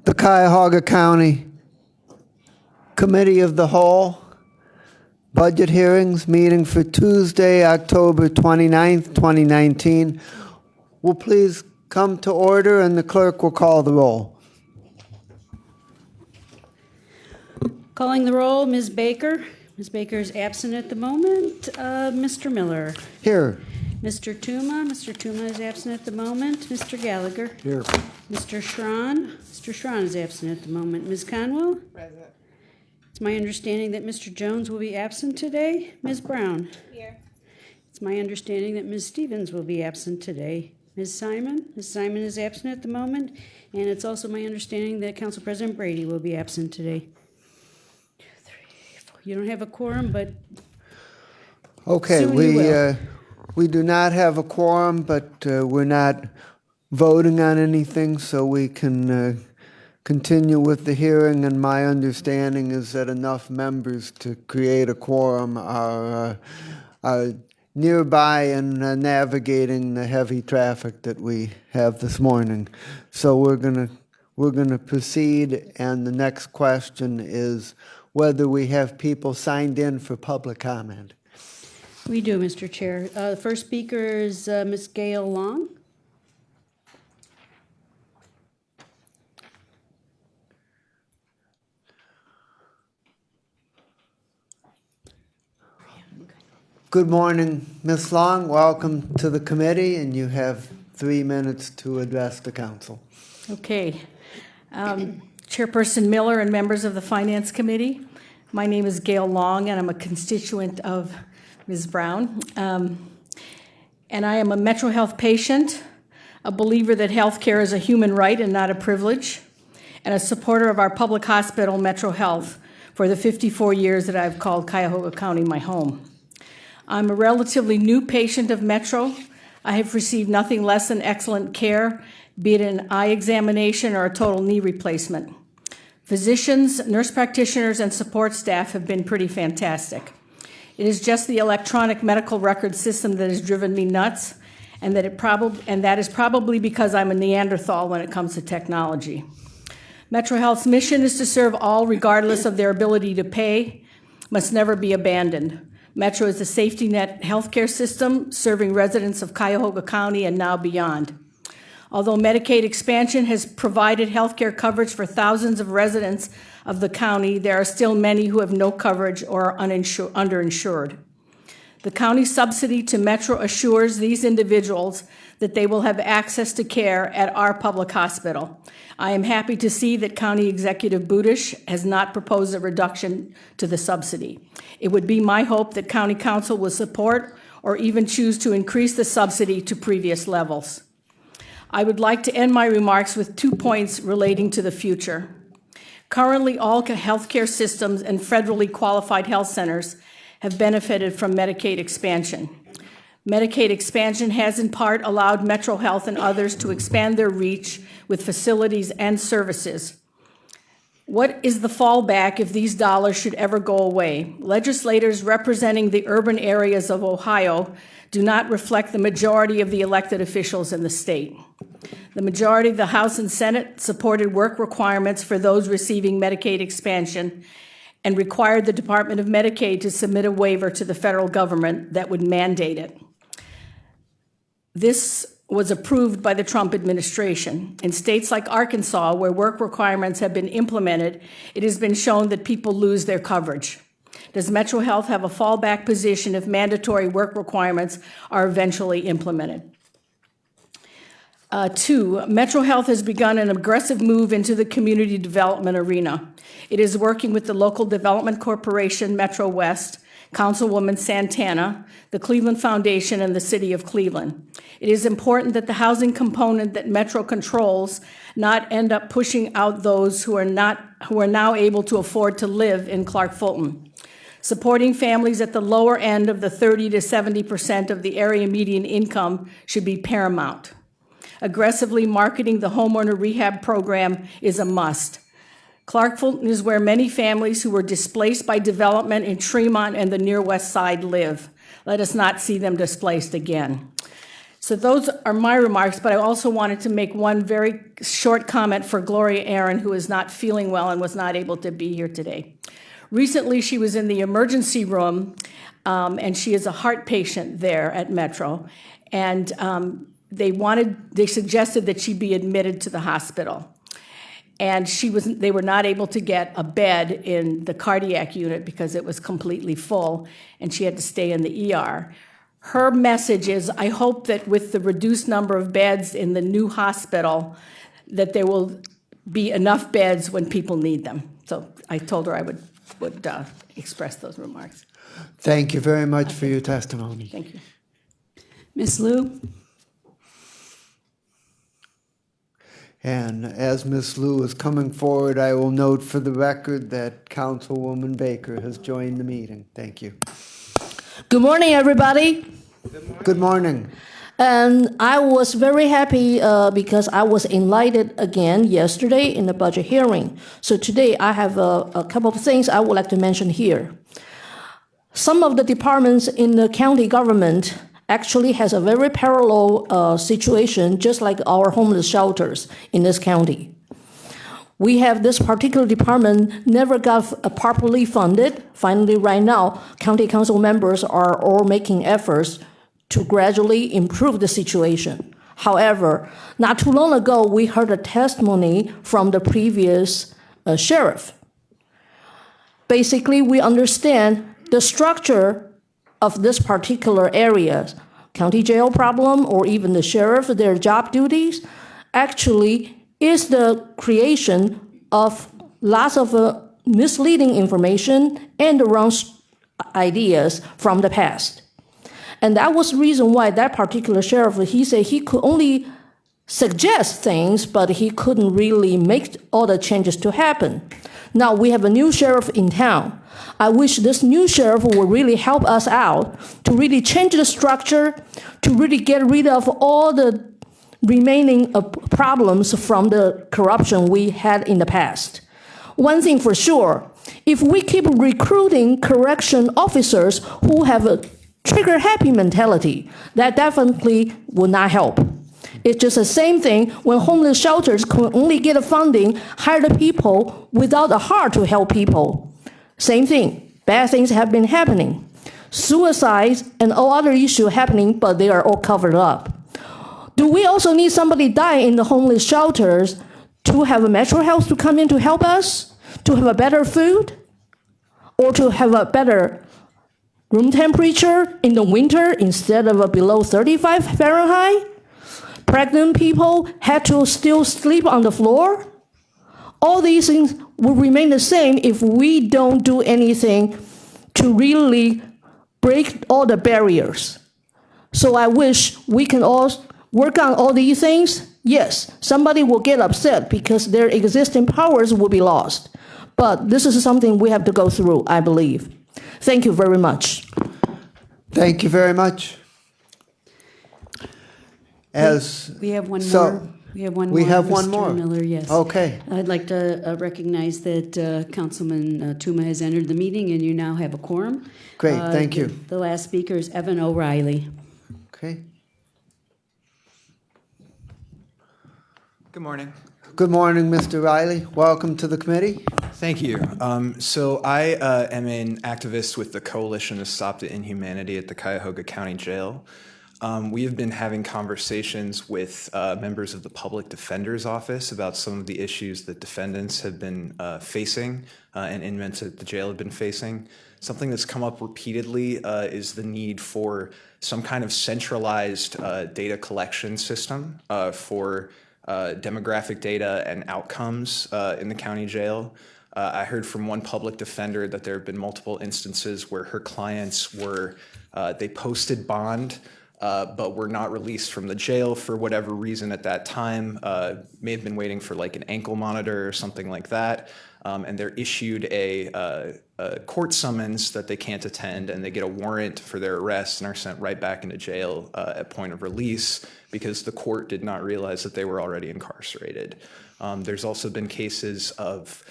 The Cuyahoga County Committee of the Whole Budget Hearings meeting for Tuesday, October 29th, 2019 will please come to order, and the clerk will call the roll. Calling the roll, Ms. Baker. Ms. Baker is absent at the moment. Mr. Miller. Here. Mr. Tuma. Mr. Tuma is absent at the moment. Mr. Gallagher. Here. Mr. Schron. Mr. Schron is absent at the moment. Ms. Conwell. Present. It's my understanding that Mr. Jones will be absent today. Ms. Brown. Here. It's my understanding that Ms. Stevens will be absent today. Ms. Simon. Ms. Simon is absent at the moment. And it's also my understanding that Council President Brady will be absent today. 2, 3, 4. You don't have a quorum, but Okay, soon you will. we do not have a quorum, but we're not voting on anything, so we can continue with the hearing. And my understanding is that enough members to create a quorum are nearby and navigating the heavy traffic that we have this morning. So we're gonna proceed, and the next question is whether we have people signed in for public comment. We do, Mr. Chair. The first speaker is Ms. Gail Long. Good morning, Ms. Long. Welcome to the committee, and you have 3 minutes to address the council. Okay. Chairperson Miller and members of the Finance Committee, my name is Gail Long, and I'm a constituent of Ms. Brown. And I am a Metro Health patient, a believer that health care is a human right and not a privilege, and a supporter of our public hospital, Metro Health, for the 54 years that I've called Cuyahoga County my home. I'm a relatively new patient of Metro. I have received nothing less than excellent care, be it an eye examination or a total knee replacement. Physicians, nurse practitioners, and support staff have been pretty fantastic. It is just the electronic medical record system that has driven me nuts, and that is probably because I'm a Neanderthal when it comes to technology. Metro Health's mission is to serve all regardless of their ability to pay, must never be abandoned. Metro is a safety net healthcare system serving residents of Cuyahoga County and now beyond. Although Medicaid expansion has provided healthcare coverage for thousands of residents of the county, there are still many who have no coverage or are underinsured. The county subsidy to Metro assures these individuals that they will have access to care at our public hospital. I am happy to see that County Executive Budish has not proposed a reduction to the subsidy. It would be my hope that County Council will support or even choose to increase the subsidy to previous levels. I would like to end my remarks with 2 points relating to the future. Currently, all healthcare systems and federally qualified health centers have benefited from Medicaid expansion. Medicaid expansion has in part allowed Metro Health and others to expand their reach with facilities and services. What is the fallback if these dollars should ever go away? Legislators representing the urban areas of Ohio do not reflect the majority of the elected officials in the state. The majority of the House and Senate supported work requirements for those receiving Medicaid expansion and required the Department of Medicaid to submit a waiver to the federal government that would mandate it. This was approved by the Trump administration. In states like Arkansas, where work requirements have been implemented, it has been shown that people lose their coverage. Does Metro Health have a fallback position if mandatory work requirements are eventually implemented? 2, Metro Health has begun an aggressive move into the community development arena. It is working with the local development corporation, Metro West, Councilwoman Santana, the Cleveland Foundation, and the City of Cleveland. It is important that the housing component that Metro controls not end up pushing out those who are now able to afford to live in Clark Fulton. Supporting families at the lower end of the 30 to 70% of the area median income should be paramount. Aggressively marketing the homeowner rehab program is a must. Clark Fulton is where many families who were displaced by development in Tremont and the near west side live. Let us not see them displaced again. So those are my remarks, but I also wanted to make one very short comment for Gloria Aaron, who is not feeling well and was not able to be here today. Recently, she was in the emergency room, and she is a heart patient there at Metro, and they suggested that she be admitted to the hospital. And they were not able to get a bed in the cardiac unit because it was completely full, and she had to stay in the ER. Her message is, I hope that with the reduced number of beds in the new hospital, that there will be enough beds when people need them. So I told her I would express those remarks. Thank you very much for your testimony. Thank you. Ms. Liu? And as Ms. Liu is coming forward, I will note for the record that Councilwoman Baker has joined the meeting. Thank you. Good morning, everybody. Good morning. And I was very happy because I was enlightened again yesterday in the budget hearing. So today I have a couple of things I would like to mention here. Some of the departments in the county government actually has a very parallel situation, just like our homeless shelters in this county. We have this particular department never got properly funded. Finally, right now, county council members are all making efforts to gradually improve the situation. However, not too long ago, we heard a testimony from the previous sheriff. Basically, we understand the structure of this particular area, county jail problem, or even the sheriff, their job duties, actually is the creation of lots of misleading information and the wrong ideas from the past. And that was the reason why that particular sheriff, he said he could only suggest things, but he couldn't really make all the changes to happen. Now we have a new sheriff in town. I wish this new sheriff will really help us out to really change the structure, to really get rid of all the remaining problems from the corruption we had in the past. One thing for sure, if we keep recruiting correction officers who have a trigger-happy mentality, that definitely will not help. It's just the same thing when homeless shelters can only get funding, hire the people without a heart to help people. Same thing, bad things have been happening. Suicides and all other issues happening, but they are all covered up. Do we also need somebody die in the homeless shelters to have a Metro Health to come in to help us, to have a better food, or to have a better room temperature in the winter instead of below 35 Fahrenheit? Pregnant people had to still sleep on the floor? All these things will remain the same if we don't do anything to really break all the barriers. So I wish we can all work on all these things. Yes, somebody will get upset because their existing powers will be lost. But this is something we have to go through, I believe. Thank you very much. Thank you very much. We have one more. We have one more. We have Mr. one more. Miller, yes. Okay. I'd like to recognize that Councilman Tuma has entered the meeting, and you now have a quorum. Great, thank you. The last speaker is Evan O'Reilly. Okay. Good morning. Good morning, Mr. Riley. Welcome to the committee. Thank you. So I am an activist with the Coalition to Stop the Inhumanity at the Cuyahoga County Jail. We have been having conversations with members of the Public Defender's Office about some of the issues that defendants have been facing and inmates at the jail have been facing. Something that's come up repeatedly is the need for some kind of centralized data collection system for demographic data and outcomes in the county jail. I heard from one public defender that there have been multiple instances where her clients were, they posted bond, but were not released from the jail for whatever reason at that time. May have been waiting for like an ankle monitor or something like that. And they're issued a court summons that they can't attend, and they get a warrant for their arrest and are sent right back into jail at point of release because the court did not realize that they were already incarcerated. There's also been cases of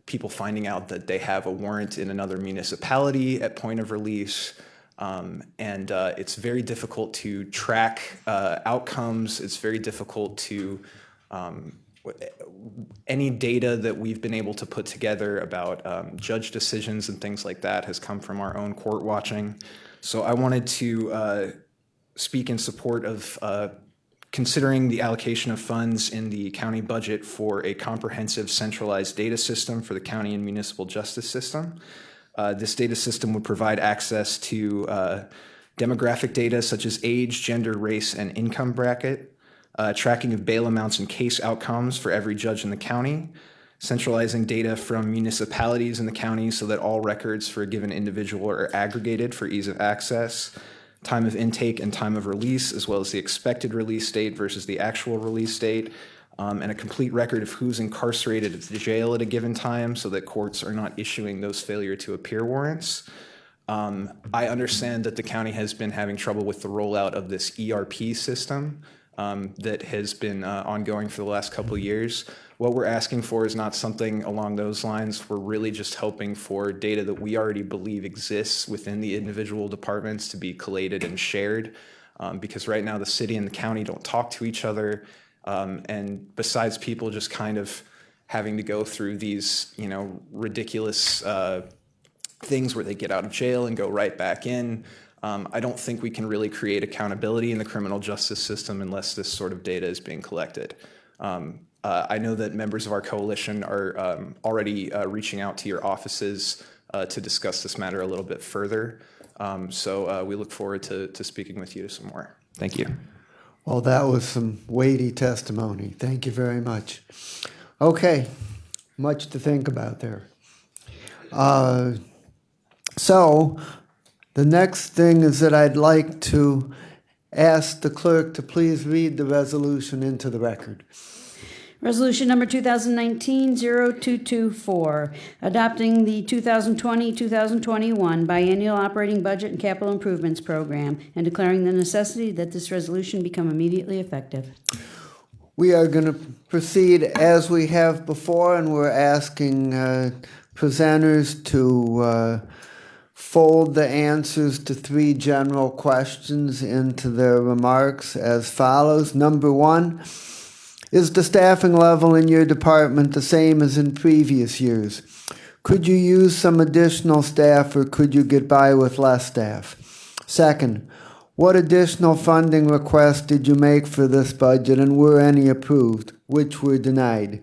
people finding out that they have a warrant in another municipality at point of release. And it's very difficult to track outcomes. It's very difficult to any data that we've been able to put together about judge decisions and things like that has come from our own court watching. So I wanted to speak in support of considering the allocation of funds in the county budget for a comprehensive centralized data system for the county and municipal justice system. This data system would provide access to demographic data such as age, gender, race, and income bracket, tracking of bail amounts and case outcomes for every judge in the county, centralizing data from municipalities in the county so that all records for a given individual are aggregated for ease of access, time of intake and time of release, as well as the expected release date versus the actual release date, and a complete record of who's incarcerated at the jail at a given time so that courts are not issuing those failure to appear warrants. I understand that the county has been having trouble with the rollout of this ERP system that has been ongoing for the last couple of years. What we're asking for is not something along those lines. We're really just hoping for data that we already believe exists within the individual departments to be collated and shared, because right now the city and the county don't talk to each other. And besides people just kind of having to go through these, ridiculous things where they get out of jail and go right back in, I don't think we can really create accountability in the criminal justice system unless this sort of data is being collected. I know that members of our coalition are already reaching out to your offices to discuss this matter a little bit further. So we look forward to speaking with you some more. Thank you. Well, that was some weighty testimony. Thank you very much. Okay, much to think about there. So the next thing is that I'd like to ask the clerk to please read the resolution into the record. Resolution number 2019-0224, adopting the 2020-2021 biennial operating budget and capital improvements program and declaring the necessity that this resolution become immediately effective. We are going to proceed as we have before, and we're asking presenters to fold the answers to 3 general questions into their remarks as follows. Number 1, is the staffing level in your department the same as in previous years? Could you use some additional staff, or could you get by with less staff? Second, what additional funding requests did you make for this budget, and were any approved? Which were denied?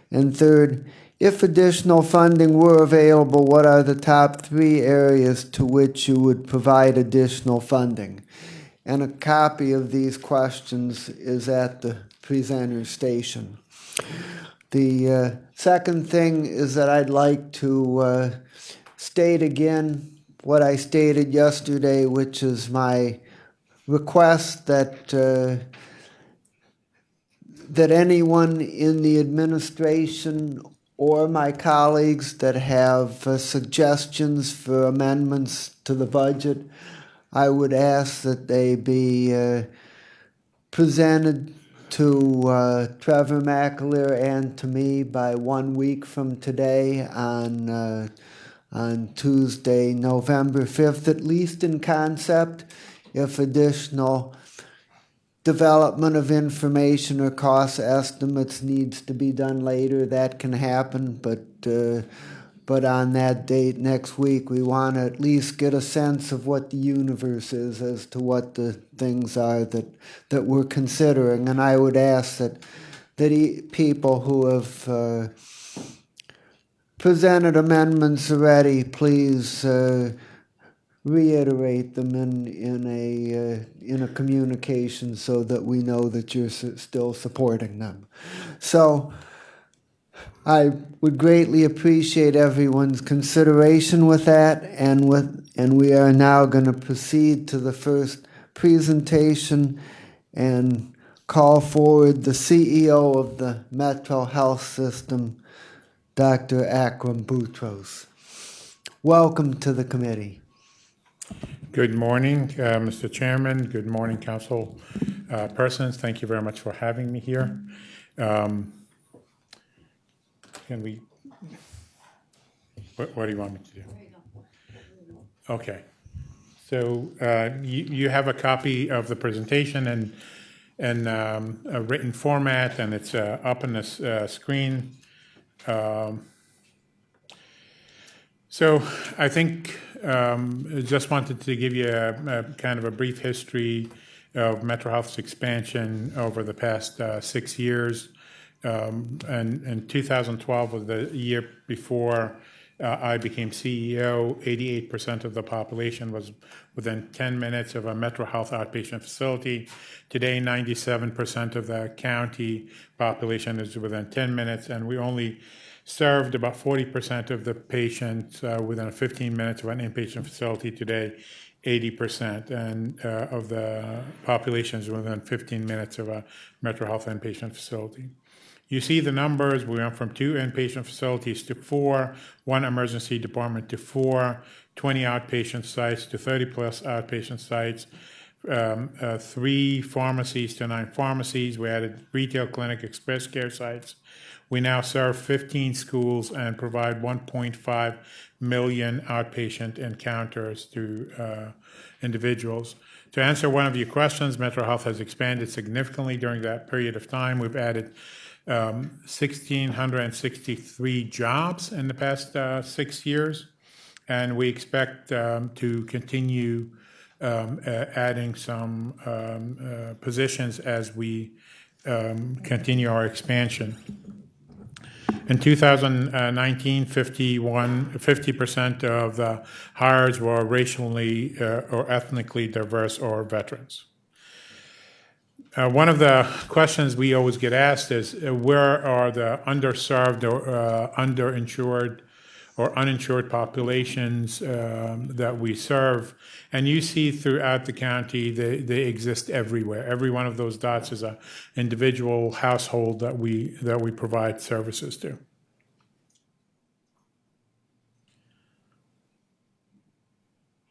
And third, if additional funding were available, what are the top 3 areas to which you would provide additional funding? And a copy of these questions is at the presenter station. The second thing is that I'd like to state again what I stated yesterday, which is my request that that anyone in the administration or my colleagues that have suggestions for amendments to the budget, I would ask that they be presented to Trevor McAleer and to me by 1 week from today on Tuesday, November 5th, at least in concept. If additional development of information or cost estimates needs to be done later, that can happen, but on that date next week, we want to at least get a sense of what the universe is as to what the things are that we're considering. And I would ask that people who have presented amendments already, please reiterate them in a communication so that we know that you're still supporting them. So I would greatly appreciate everyone's consideration with that, and we are now going to proceed to the first presentation and call forward the CEO of the Metro Health System, Dr. Akram Boutros. Welcome to the committee. Good morning, Mr. Chairman. Good morning, council persons. Thank you very much for having me here. Can we, what do you want me to do? Okay. So you have a copy of the presentation in a written format, and it's up on this screen. So I think I just wanted to give you a kind of a brief history of Metro Health's expansion over the past 6 years. And 2012 was the year before I became CEO. 88% of the population was within 10 minutes of a Metro Health outpatient facility. Today, 97% of the county population is within 10 minutes, and we only served about 40% of the patients within 15 minutes of an inpatient facility. Today, 80% and of the population is within 15 minutes of a Metro Health inpatient facility. You see the numbers. We went from 2 inpatient facilities to 4, 1 emergency department to 4, 20 outpatient sites to 30 plus outpatient sites, 3 pharmacies to 9 pharmacies. We added retail clinic, express care sites. We now serve 15 schools and provide 1.5 million outpatient encounters to individuals. To answer one of your questions, Metro Health has expanded significantly during that period of time. We've added 1,663 jobs in the past 6 years, and we expect to continue adding some positions as we continue our expansion. In 2019, 50% of the hires were racially or ethnically diverse or veterans. One of the questions we always get asked is where are the underserved or underinsured or uninsured populations that we serve? And you see throughout the county, they exist everywhere. Every one of those dots is an individual household that we provide services to.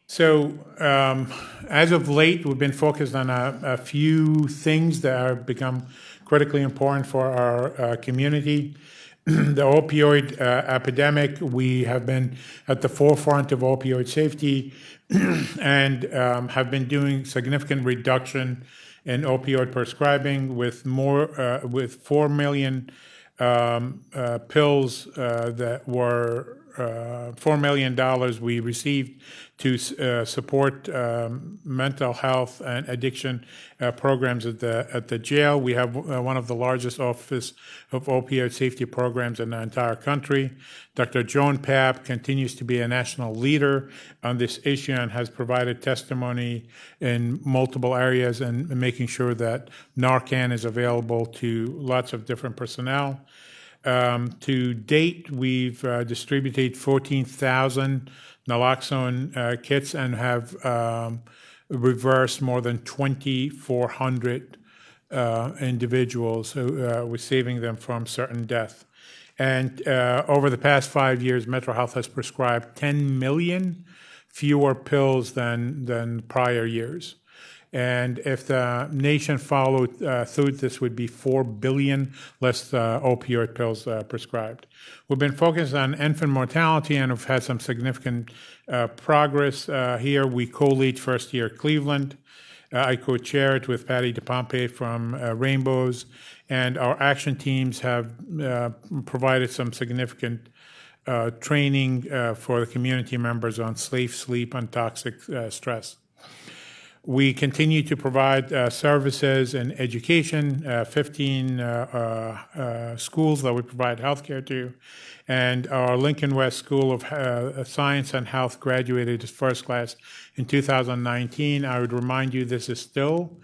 So as of late, we've been focused on a few things that have become critically important for our community. The opioid epidemic, we have been at the forefront of opioid safety and have been doing significant reduction in opioid prescribing with 4 million pills that were $4 million we received to support mental health and addiction programs at the jail. We have one of the largest Office of Opioid Safety programs in the entire country. Dr. Joan Papp continues to be a national leader on this issue and has provided testimony in multiple areas and making sure that Narcan is available to lots of different personnel. To date, we've distributed 14,000 naloxone kits and have reversed more than 2,400 individuals. We're saving them from certain death. And over the past 5 years, Metro Health has prescribed 10 million fewer pills than prior years. And if the nation followed through, this would be 4 billion less opioid pills prescribed. We've been focused on infant mortality and have had some significant progress here. We co-lead First Year Cleveland. I co-chair it with Patty DePompe from Rainbows. And our action teams have provided some significant training for the community members on safe sleep and toxic stress. We continue to provide services in education, 15 schools that we provide healthcare to, and our Lincoln West School of Science and Health graduated as first class in 2019. I would remind you this is still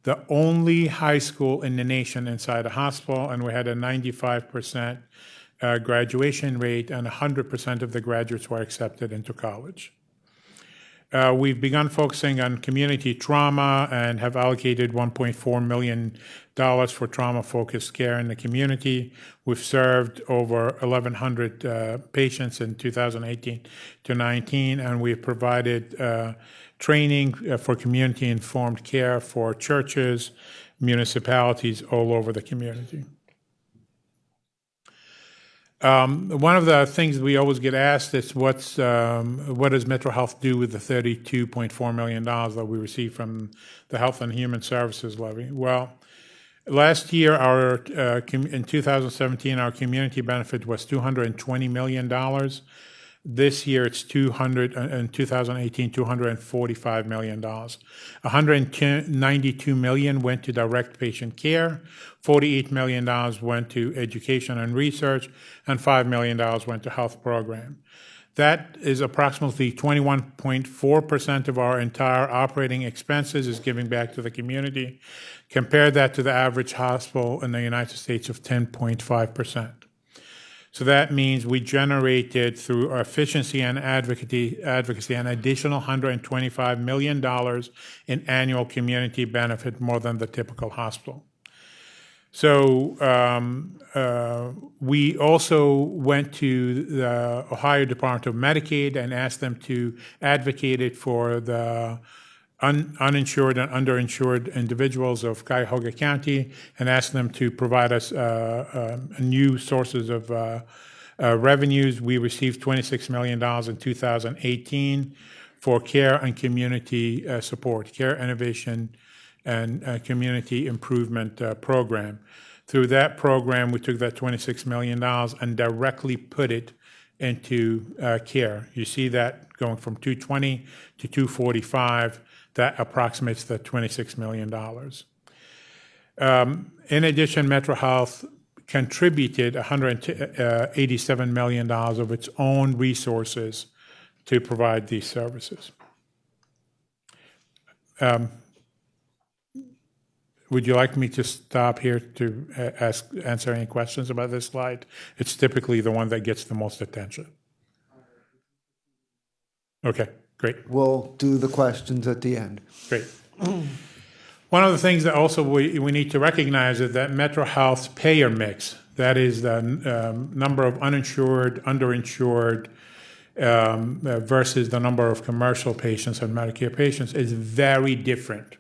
the only high school in the nation inside a hospital, and we had a 95% graduation rate, and 100% of the graduates were accepted into college. We've begun focusing on community trauma and have allocated $1.4 million for trauma-focused care in the community. We've served over 1,100 patients in 2018 to 19, and we've provided training for community-informed care for churches, municipalities all over the community. One of the things we always get asked is what does Metro Health do with the $32.4 million that we received from the Health and Human Services levy? Well, last year, in 2017, our community benefit was $220 million. This year, it's in 2018, $245 million. $192 million went to direct patient care, $48 million went to education and research, and $5 million went to health program. That is approximately 21.4% of our entire operating expenses is giving back to the community. Compare that to the average hospital in the United States of 10.5%. So that means we generated, through our efficiency and advocacy an additional $125 million in annual community benefit, more than the typical hospital. So we also went to the Ohio Department of Medicaid and asked them to advocate it for the uninsured and underinsured individuals of Cuyahoga County, and asked them to provide us new sources of revenues. We received $26 million in 2018 for care and community support, care innovation and community improvement program. Through that program, we took that $26 million and directly put it into care. You see that going from 220 to 245. That approximates the $26 million. In addition, Metro Health contributed $187 million of its own resources to provide these services. Would you like me to stop here to answer any questions about this slide? It's typically the one that gets the most attention. Okay, great. We'll do the questions at the end. Great. One of the things that also we need to recognize is that Metro Health's payer mix, that is the number of uninsured, underinsured, versus the number of commercial patients and Medicare patients, is very different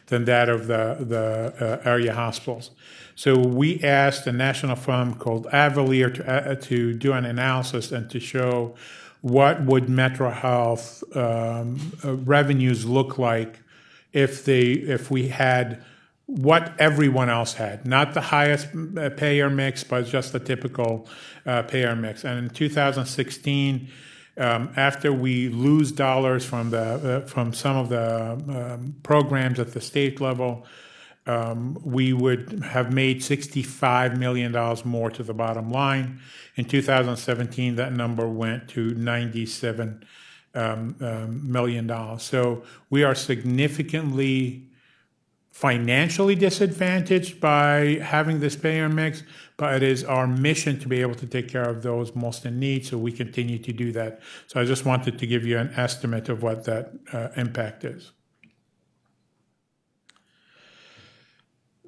than that of the area hospitals. So we asked a national firm called Avalier to do an analysis and to show what would Metro Health revenues look like if we had what everyone else had, not the highest payer mix, but just the typical payer mix. And in 2016, after we lose dollars from some of the programs at the state level, we would have made $65 million more to the bottom line. In 2017, that number went to $97 million. So we are significantly financially disadvantaged by having this payer mix, but it is our mission to be able to take care of those most in need, so we continue to do that. So I just wanted to give you an estimate of what that impact is.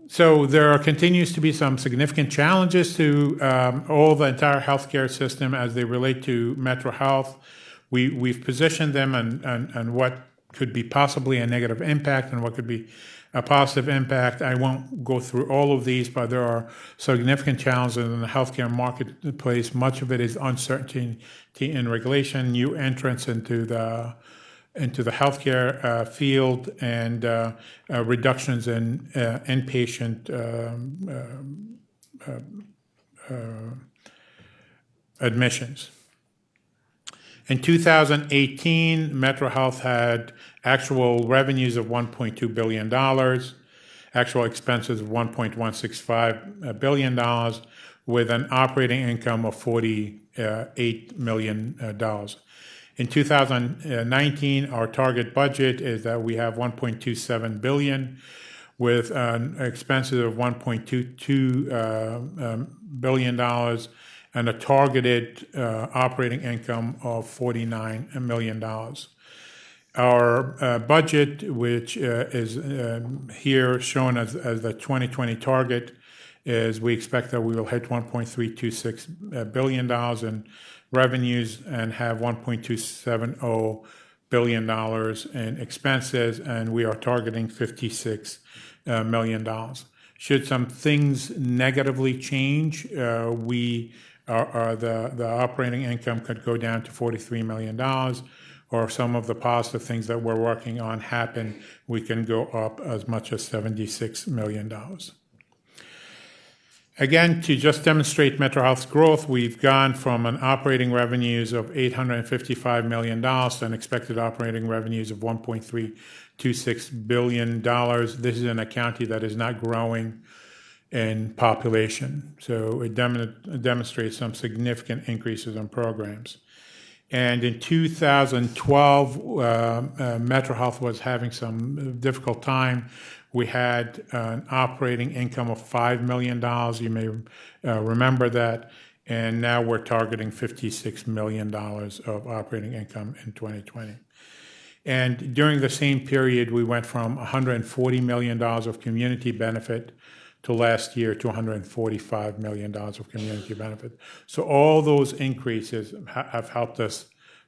So there continues to be some significant challenges to the entire healthcare system as they relate to Metro Health. We've positioned them and what could be possibly a negative impact and what could be a positive impact. I won't go through all of these, but there are significant challenges in the healthcare marketplace. Much of it is uncertainty in regulation, new entrants into the healthcare field, and reductions in inpatient admissions. In 2018, Metro Health had actual revenues of $1.2 billion, actual expenses of $1.165 billion, with an operating income of $48 million. In 2019, our target budget is that we have $1.27 billion, with expenses of $1.22 billion, and a targeted operating income of $49 million. Our budget, which is here shown as the 2020 target, is we expect that we will hit $1.326 billion in revenues and have $1.270 billion in expenses, and we are targeting $56 million. Should some things negatively change, we the operating income could go down to $43 million, or some of the positive things that we're working on happen, we can go up as much as $76 million. Again, to just demonstrate Metro Health's growth, we've gone from an operating revenues of $855 million to an expected operating revenues of $1.326 billion. This is in a county that is not growing in population, so it demonstrates some significant increases in programs. And in 2012, Metro Health was having some difficult time. We had an operating income of $5 million. You may remember that. And now we're targeting $56 million of operating income in 2020. And during the same period, we went from $140 million of community benefit to last year to $145 million of community benefit. So all those increases have helped us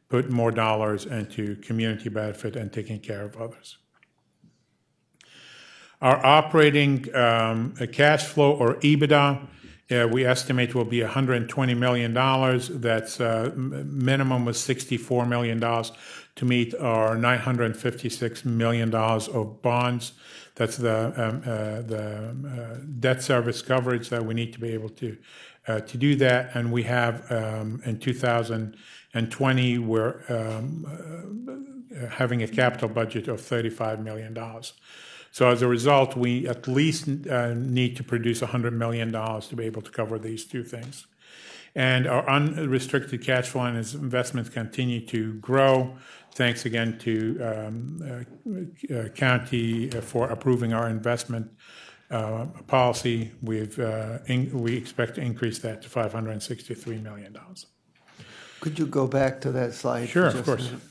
put more dollars into community benefit and taking care of others. Our operating cash flow, or EBITDA, we estimate will be $120 million. That's minimum was $64 million to meet our $956 million of bonds. That's the debt service coverage that we need to be able to do that. And we have in 2020, we're having a capital budget of $35 million. So as a result, we at least need to produce $100 million to be able to cover these two things. And our unrestricted cash flow and investments continue to grow. Thanks again to county for approving our investment policy. We expect to increase that to $563 million. Could you go back to that slide? Sure, for of just a course. minute?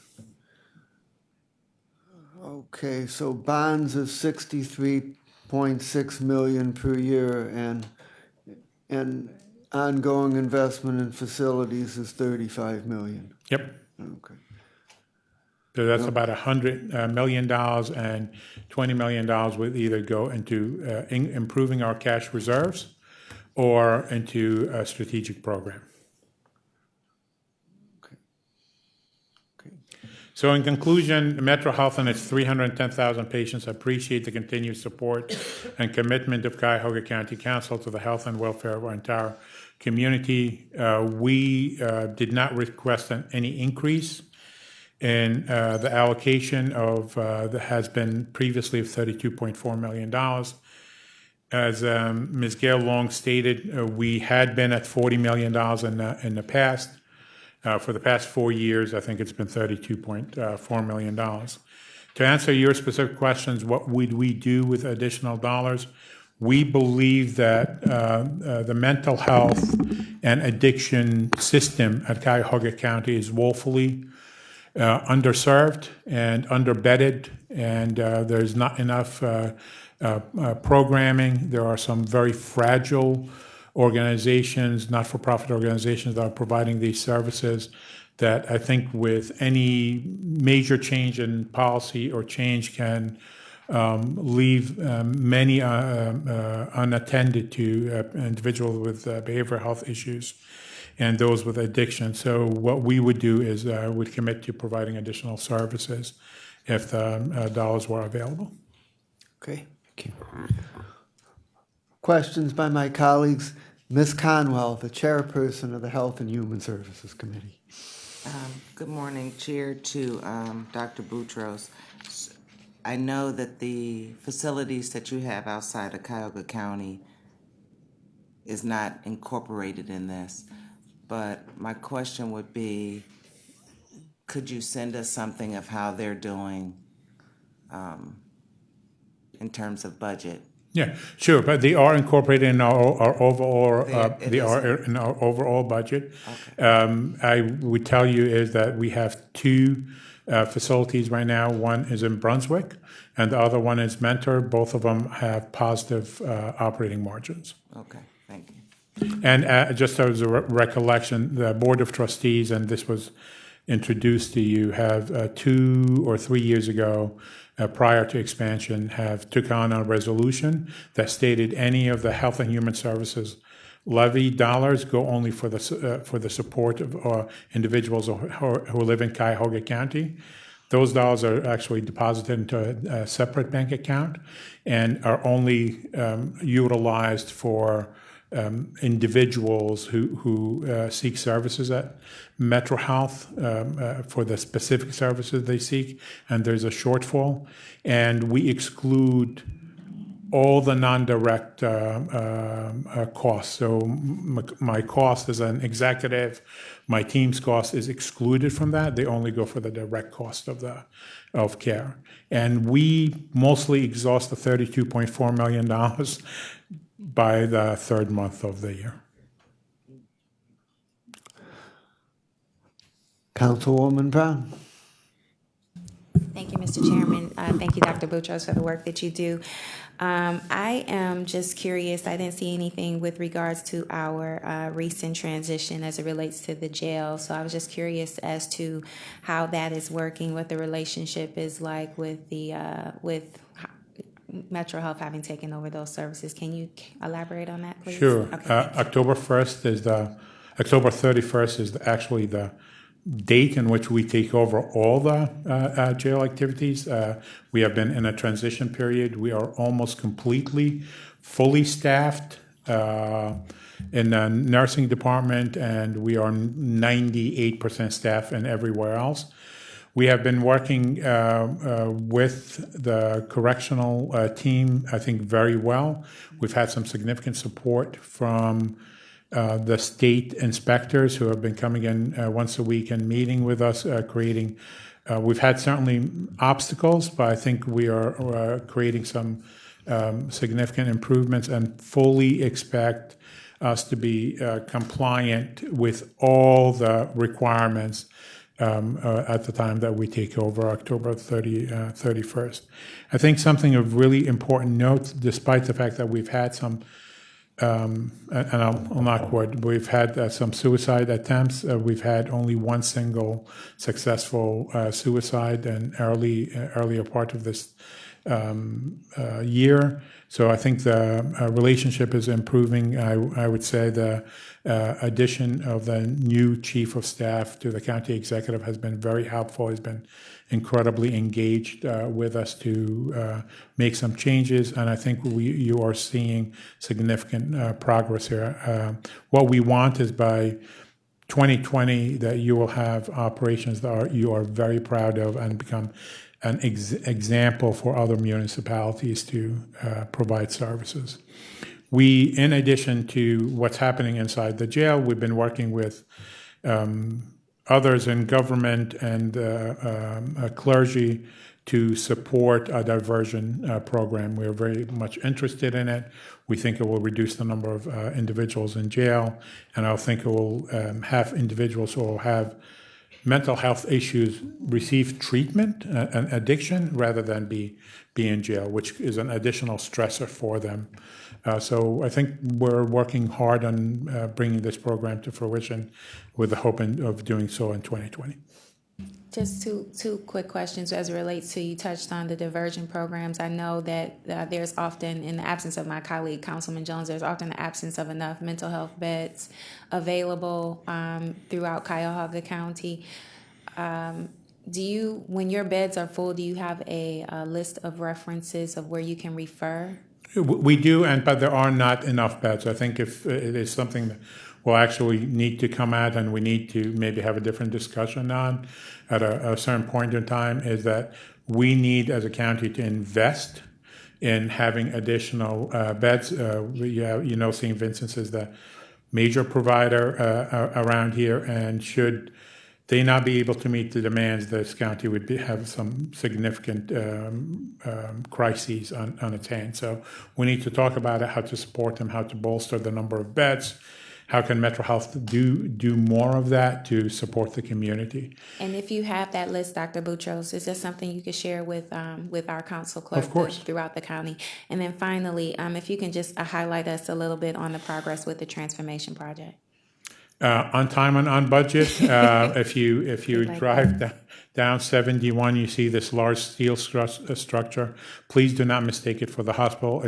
Okay, so bonds is 63.6 million per year, and ongoing investment in facilities is 35 million. Yep. Okay. So that's about $100 million, and $20 million will either go into improving our cash reserves or into a strategic program. So in conclusion, Metro Health and its 310,000 patients appreciate the continued support and commitment of Cuyahoga County Council to the health and welfare of our entire community. We did not request any increase in the allocation of that has been previously of $32.4 million. As Ms. Gail Long stated, we had been at $40 million in the past. For the past 4 years, I think it's been $32.4 million. To answer your specific questions, what would we do with additional dollars? We believe that the mental health and addiction system at Cuyahoga County is woefully underserved and underbedded, and there's not enough programming. There are some very fragile organizations, not-for-profit organizations that are providing these services that I think with any major change in policy or change can leave many unattended to individuals with behavioral health issues and those with addiction. So what we would do is would commit to providing additional services if the dollars were available. Okay, thank you. Questions by my colleagues? Ms. Conwell, the chairperson of the Health and Human Services Committee. Good morning, Chair, to Dr. Boutros. I know that the facilities that you have outside of Cuyahoga County is not incorporated in this, but my question would be, could you send us something of how they're doing in terms of budget? Yeah, sure, but they are incorporated in our overall in our overall budget. Okay. I would tell you is that we have two facilities right now. One is in Brunswick, and the other one is Mentor. Both of them have positive operating margins. Okay, thank you. And just as a recollection, the Board of Trustees, and this was introduced to you, have 2 or 3 years ago, prior to expansion, have took on a resolution that stated any of the health and human services levy dollars go only for the support of individuals who live in Cuyahoga County. Those dollars are actually deposited into a separate bank account and are only utilized for individuals who seek services at Metro Health for the specific services they seek, and there's a shortfall. And we exclude all the non-direct costs. So my cost as an executive, my team's cost is excluded from that. They only go for the direct cost of care. And we mostly exhaust the $32.4 million by the third month of the year. Councilwoman Brown. Thank you, Mr. Chairman. Thank you, Dr. Boutros, for the work that you do. I am just curious. I didn't see anything with regards to our recent transition as it relates to the jail. So I was just curious as to how that is working, what the relationship is like with the with Metro Health having taken over those services. Can you elaborate on that, please? Sure. Okay, October 31st is actually the date in which we take over all the jail activities. We have been in a transition period. We are almost completely fully staffed in the nursing department, and we are 98% staffed and everywhere else. We have been working with the correctional team, I think, very well. We've had some significant support from the state inspectors who have been coming in once a week and meeting with us, creating. We've had certainly obstacles, but I think we are creating some significant improvements and fully expect us to be compliant with all the requirements at the time that we take over, October 31st. I think something of really important note, despite the fact that we've had some, and I'll not quote, we've had some suicide attempts. We've had only one single successful suicide in earlier part of this year. So I think the relationship is improving. I would say the addition of the new chief of staff to the county executive has been very helpful. He's been incredibly engaged with us to make some changes, and I think you are seeing significant progress here. What we want is by 2020 that you will have operations that you are very proud of and become an example for other municipalities to provide services. We, in addition to what's happening inside the jail, we've been working with others in government and clergy to support a diversion program. We're very much interested in it. We think it will reduce the number of individuals in jail, and I think it will have individuals who will have mental health issues receive treatment and addiction rather than be in jail, which is an additional stressor for them. So I think we're working hard on bringing this program to fruition with the hope of doing so in 2020. Just two quick questions as it relates to, you touched on the diversion programs. I know that there's often, in the absence of my colleague, Councilman Jones, there's often the absence of enough mental health beds available throughout Cuyahoga County. Do you, when your beds are full, do you have a list of references of where you can refer? We do, but there are not enough beds. I think if it is something that we'll actually need to come at and we need to maybe have a different discussion on at a certain point in time, is that we need as a county to invest in having additional beds. St. Vincent's is the major provider around here, and should they not be able to meet the demands, this county would have some significant crises on its hands. So we need to talk about it, how to support them, how to bolster the number of beds. How can Metro Health do more of that to support the community? And if you have that list, Dr. Boutros, is this something you could share with our council clerk throughout the county? And then finally, if you can just highlight us a little bit on the progress with the transformation project. On time and on budget. If you drive down 71, you see this large steel structure. Please do not mistake it for the hospital.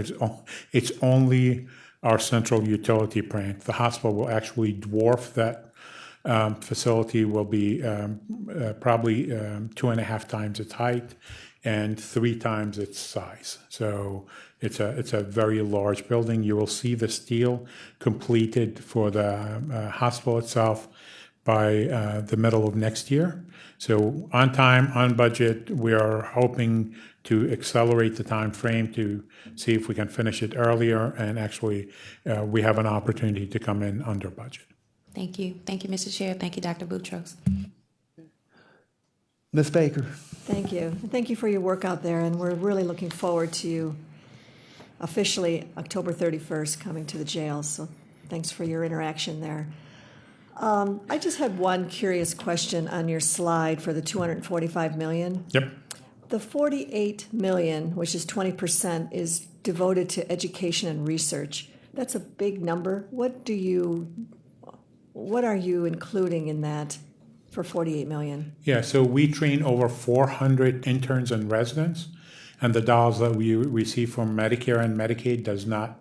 It's only our central utility plant. The hospital will actually dwarf that facility, will be probably 2.5 times its height and 3 times its size. So it's a very large building. You will see the steel completed for the hospital itself by the middle of next year. So on time, on budget, we are hoping to accelerate the time frame to see if we can finish it earlier, and actually we have an opportunity to come in under budget. Thank you. Thank you, Mr. Chair. Thank you, Dr. Boutros. Ms. Baker. Thank you. And thank you for your work out there, and we're really looking forward to you officially October 31st coming to the jail. So thanks for your interaction there. I just had one curious question on your slide for the $245 million. Yep. The $48 million, which is 20%, is devoted to education and research. That's a big number. What are you including in that for $48 million? Yeah, so we train over 400 interns and residents, and the dollars that we receive from Medicare and Medicaid does not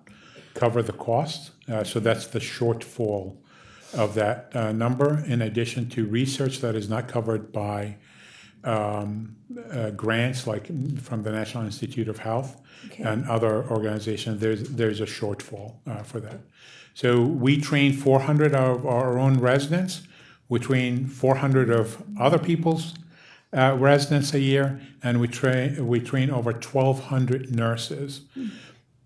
cover the cost. So that's the shortfall of that number, in addition to research that is not covered by grants like from the National Institute of Health and other organizations. There's a shortfall for that. So we train 400 of our own residents. We train 400 of other people's residents a year, and we train over 1,200 nurses,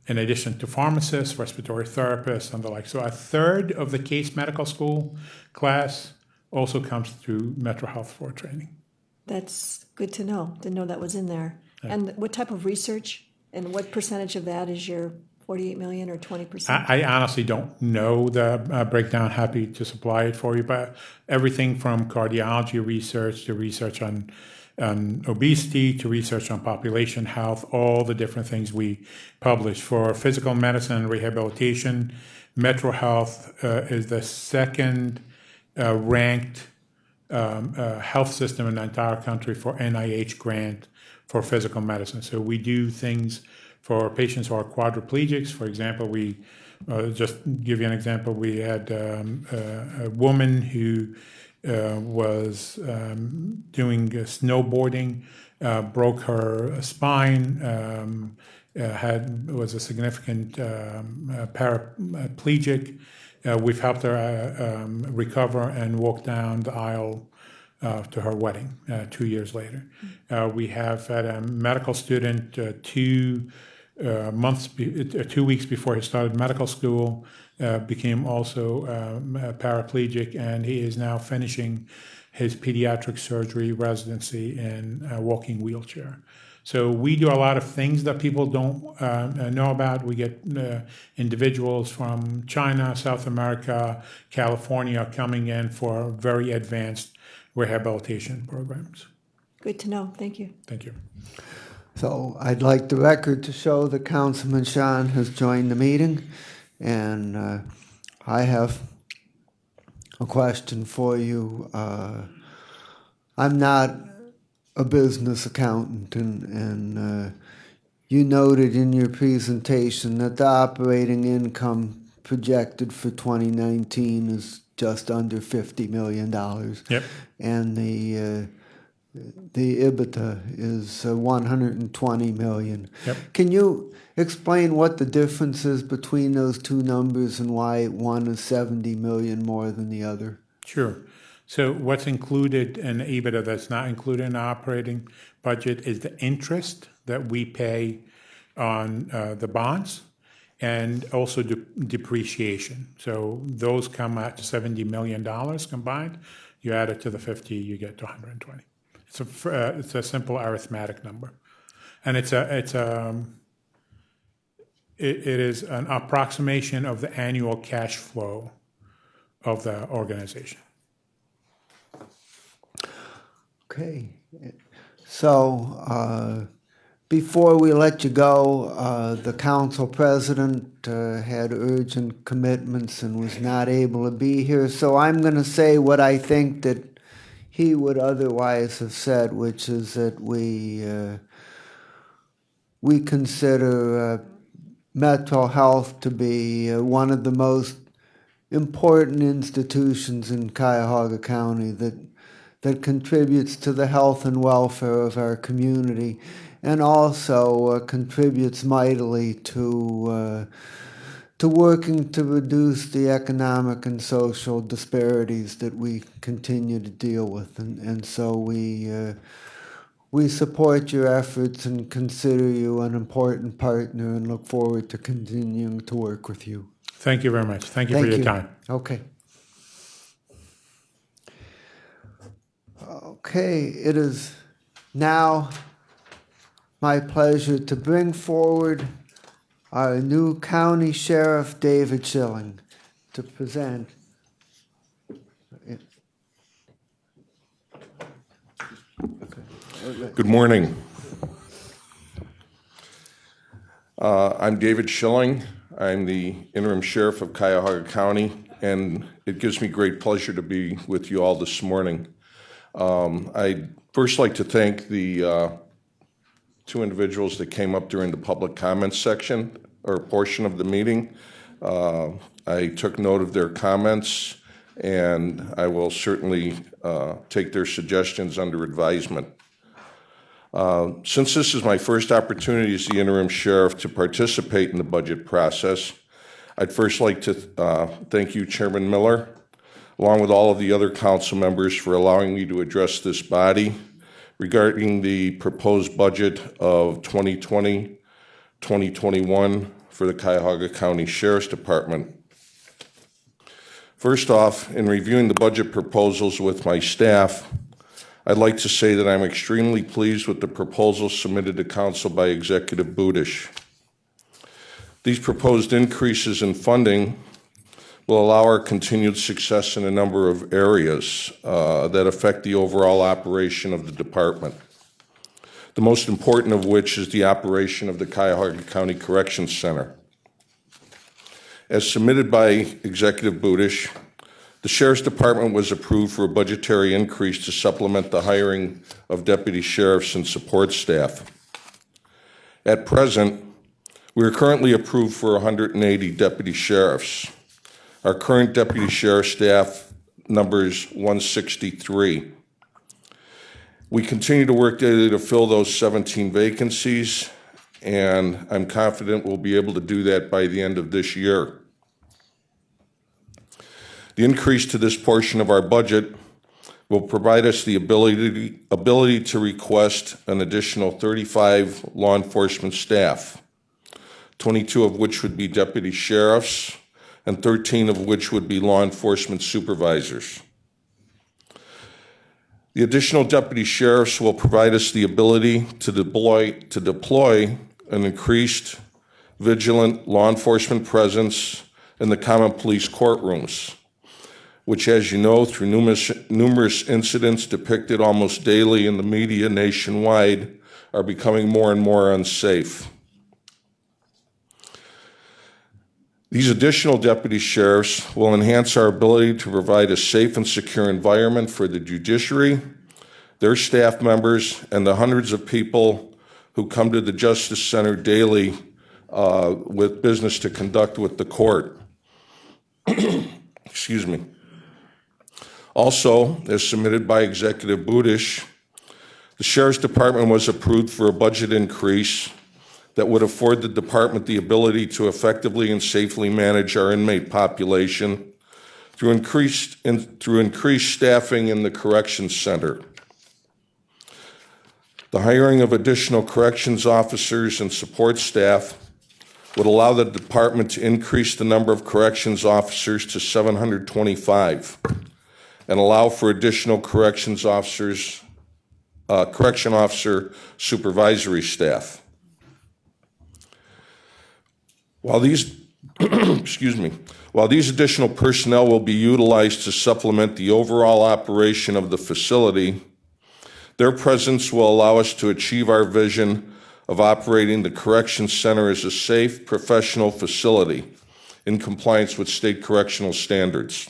in addition to pharmacists, respiratory therapists, and the like. So a third of the Case Medical School class also comes through Metro Health for training. That's good to know. Didn't know that was in there. Yeah. And what type of research and what percentage of that is your $48 million or 20%? I honestly don't know the breakdown. Happy to supply it for you, but everything from cardiology research to research on obesity to research on population health, all the different things we publish. For physical medicine and rehabilitation, Metro Health is the second ranked health system in the entire country for NIH grant for physical medicine. So we do things for patients who are quadriplegics. For example, we just give you an example. We had a woman who was doing snowboarding, broke her spine, was a significant paraplegic. We've helped her recover and walk down the aisle to her wedding 2 years later. We have had a medical student 2 weeks before he started medical school, became also paraplegic, and he is now finishing his pediatric surgery residency in a walking wheelchair. So we do a lot of things that people don't know about. We get individuals from China, South America, California coming in for very advanced rehabilitation programs. Good to know. Thank you. Thank you. So I'd like the record to show that Councilman Sean has joined the meeting, and I have a question for you. I'm not a business accountant, and you noted in your presentation that the operating income projected for 2019 is just under $50 million. Yep. And the EBITDA is $120 million. Yep. Can you explain what the difference is between those two numbers and why one is $70 million more than the other? Sure. So what's included in the EBITDA that's not included in the operating budget is the interest that we pay on the bonds, and also depreciation. So those come at $70 million combined. You add it to the 50, you get to 120. It's a simple arithmetic number, and it is an approximation of the annual cash flow of the organization. Okay. So before we let you go, the council president had urgent commitments and was not able to be here. So I'm going to say what I think that he would otherwise have said, which is that we consider mental health to be one of the most important institutions in Cuyahoga County that contributes to the health and welfare of our community, and also contributes mightily to working to reduce the economic and social disparities that we continue to deal with. And so we support your efforts and consider you an important partner and look forward to continuing to work with you. Thank you very much. Thank you for your time. Okay. Okay, it is now my pleasure to bring forward our new County Sheriff, David Schilling, to present. Good morning. I'm David Schilling. I'm the interim sheriff of Cuyahoga County, and it gives me great pleasure to be with you all this morning. I'd first like to thank the two individuals that came up during the public comments section or portion of the meeting. I took note of their comments, and I will certainly take their suggestions under advisement. Since this is my first opportunity as the interim sheriff to participate in the budget process, I'd first like to thank you, Chairman Miller, along with all of the other council members, for allowing me to address this body regarding the proposed budget of 2020-2021 for the Cuyahoga County Sheriff's Department. First off, in reviewing the budget proposals with my staff, I'd like to say that I'm extremely pleased with the proposals submitted to Council by Executive Budish. These proposed increases in funding will allow our continued success in a number of areas that affect the overall operation of the department. The most important of which is the operation of the Cuyahoga County Corrections Center. As submitted by Executive Budish, the Sheriff's Department was approved for a budgetary increase to supplement the hiring of deputy sheriffs and support staff. At present, we are currently approved for 180 deputy sheriffs. Our current deputy sheriff staff numbers 163. We continue to work daily to fill those 17 vacancies, and I'm confident we'll be able to do that by the end of this year. The increase to this portion of our budget will provide us the ability to request an additional 35 law enforcement staff, 22 of which would be deputy sheriffs, and 13 of which would be law enforcement supervisors. The additional deputy sheriffs will provide us the ability to deploy an increased vigilant law enforcement presence in the common police courtrooms, which, as you know, through numerous incidents depicted almost daily in the media nationwide, are becoming more and more unsafe. These additional deputy sheriffs will enhance our ability to provide a safe and secure environment for the judiciary, their staff members, and the hundreds of people who come to the Justice Center daily with business to conduct with the court. Excuse me. Also, as submitted by Executive Budish, the Sheriff's Department was approved for a budget increase that would afford the department the ability to effectively and safely manage our inmate population through increased staffing in the corrections center. The hiring of additional corrections officers and support staff would allow the department to increase the number of corrections officers to 725 and allow for additional correction officer supervisory staff. While these additional personnel will be utilized to supplement the overall operation of the facility, their presence will allow us to achieve our vision of operating the corrections center as a safe, professional facility in compliance with state correctional standards.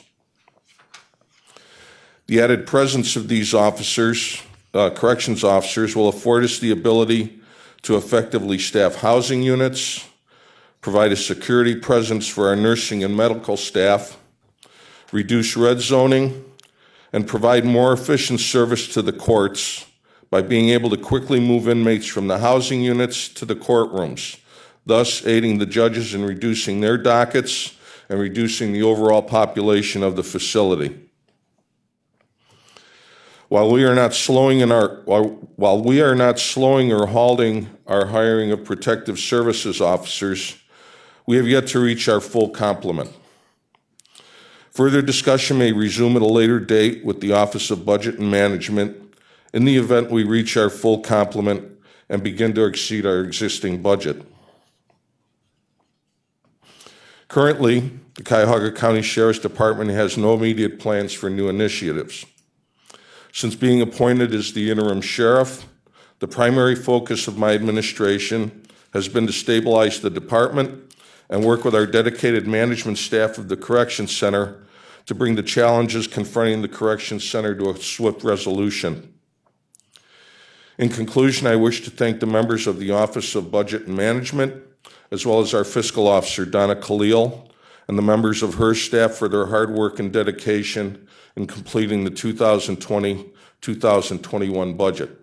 The added presence of these corrections officers, will afford us the ability to effectively staff housing units, provide a security presence for our nursing and medical staff, reduce red zoning, and provide more efficient service to the courts by being able to quickly move inmates from the housing units to the courtrooms, thus aiding the judges in reducing their dockets and reducing the overall population of the facility. While we are not slowing or halting our hiring of protective services officers, we have yet to reach our full complement. Further discussion may resume at a later date with the Office of Budget and Management in the event we reach our full complement and begin to exceed our existing budget. Currently, the Cuyahoga County Sheriff's Department has no immediate plans for new initiatives. Since being appointed as the interim sheriff, the primary focus of my administration has been to stabilize the department and work with our dedicated management staff of the Corrections Center to bring the challenges confronting the Corrections Center to a swift resolution. In conclusion, I wish to thank the members of the Office of Budget and Management, as well as our fiscal officer, Donna Khalil, and the members of her staff for their hard work and dedication in completing the 2020-2021 budget.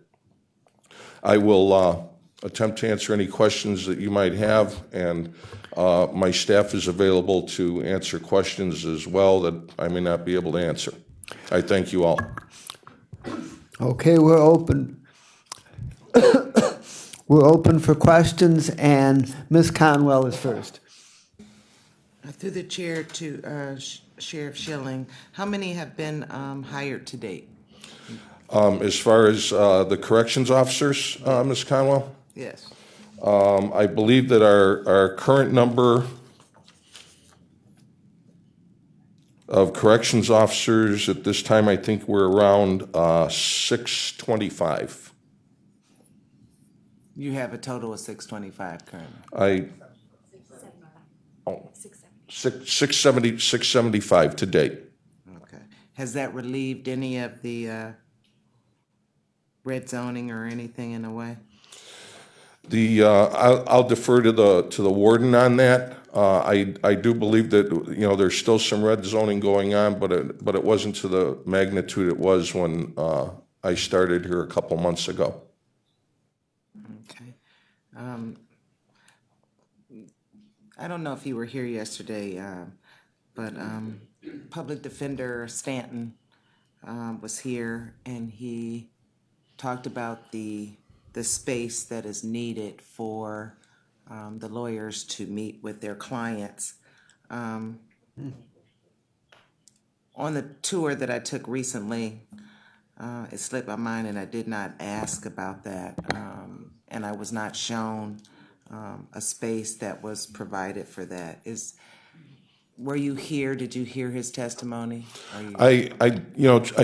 I will attempt to answer any questions that you might have, and my staff is available to answer questions as well that I may not be able to answer. I thank you all. Okay, we're open. We're open for questions, and Ms. Conwell is first. Through the chair to Sheriff Schilling, how many have been hired to date? As far as the corrections officers, Ms. Conwell? Yes. I believe that our current number of corrections officers at this time, I think we're around 625. You have a total of 625 currently. 675 to date. Okay. Has that relieved any of the red zoning or anything in a way? I'll defer to the warden on that. I do believe that there's still some red zoning going on, but it wasn't to the magnitude it was when I started here a couple months ago. Okay. I don't know if you were here yesterday, but Public Defender Stanton was here, and he talked about the space that is needed for the lawyers to meet with their clients. On the tour that I took recently, it slipped my mind, and I did not ask about that, and I was not shown a space that was provided for that. Were you here? Did you hear his testimony? I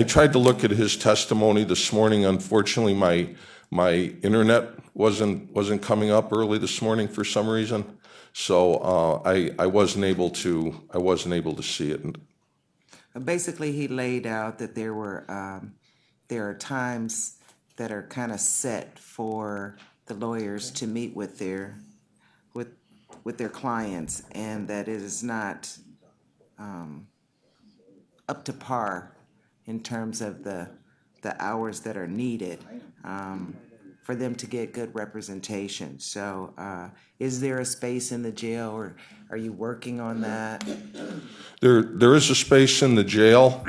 tried to look at his testimony this morning. Unfortunately, my internet wasn't coming up early this morning for some reason, so I wasn't able to see it. Basically, he laid out that there are times that are kind of set for the lawyers to meet with their clients, and that it is not up to par in terms of the hours that are needed for them to get good representation. So is there a space in the jail, or are you working on that? There is a space in the jail.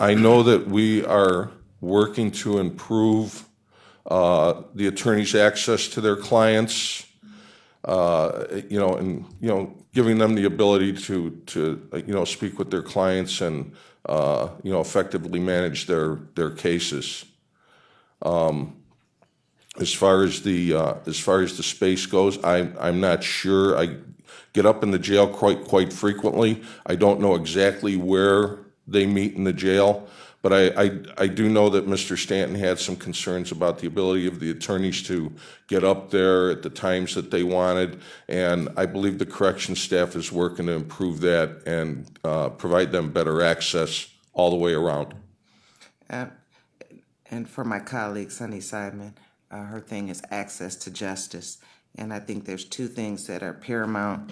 I know that we are working to improve the attorney's access to their clients, and giving them the ability to speak with their clients and effectively manage their cases. As far as the space goes, I'm not sure. I get up in the jail quite frequently. I don't know exactly where they meet in the jail, but I do know that Mr. Stanton had some concerns about the ability of the attorneys to get up there at the times that they wanted, and I believe the corrections staff is working to improve that and provide them better access all the way around. And for my colleague, Sunny Simon, her thing is access to justice. And I think there's two things that are paramount.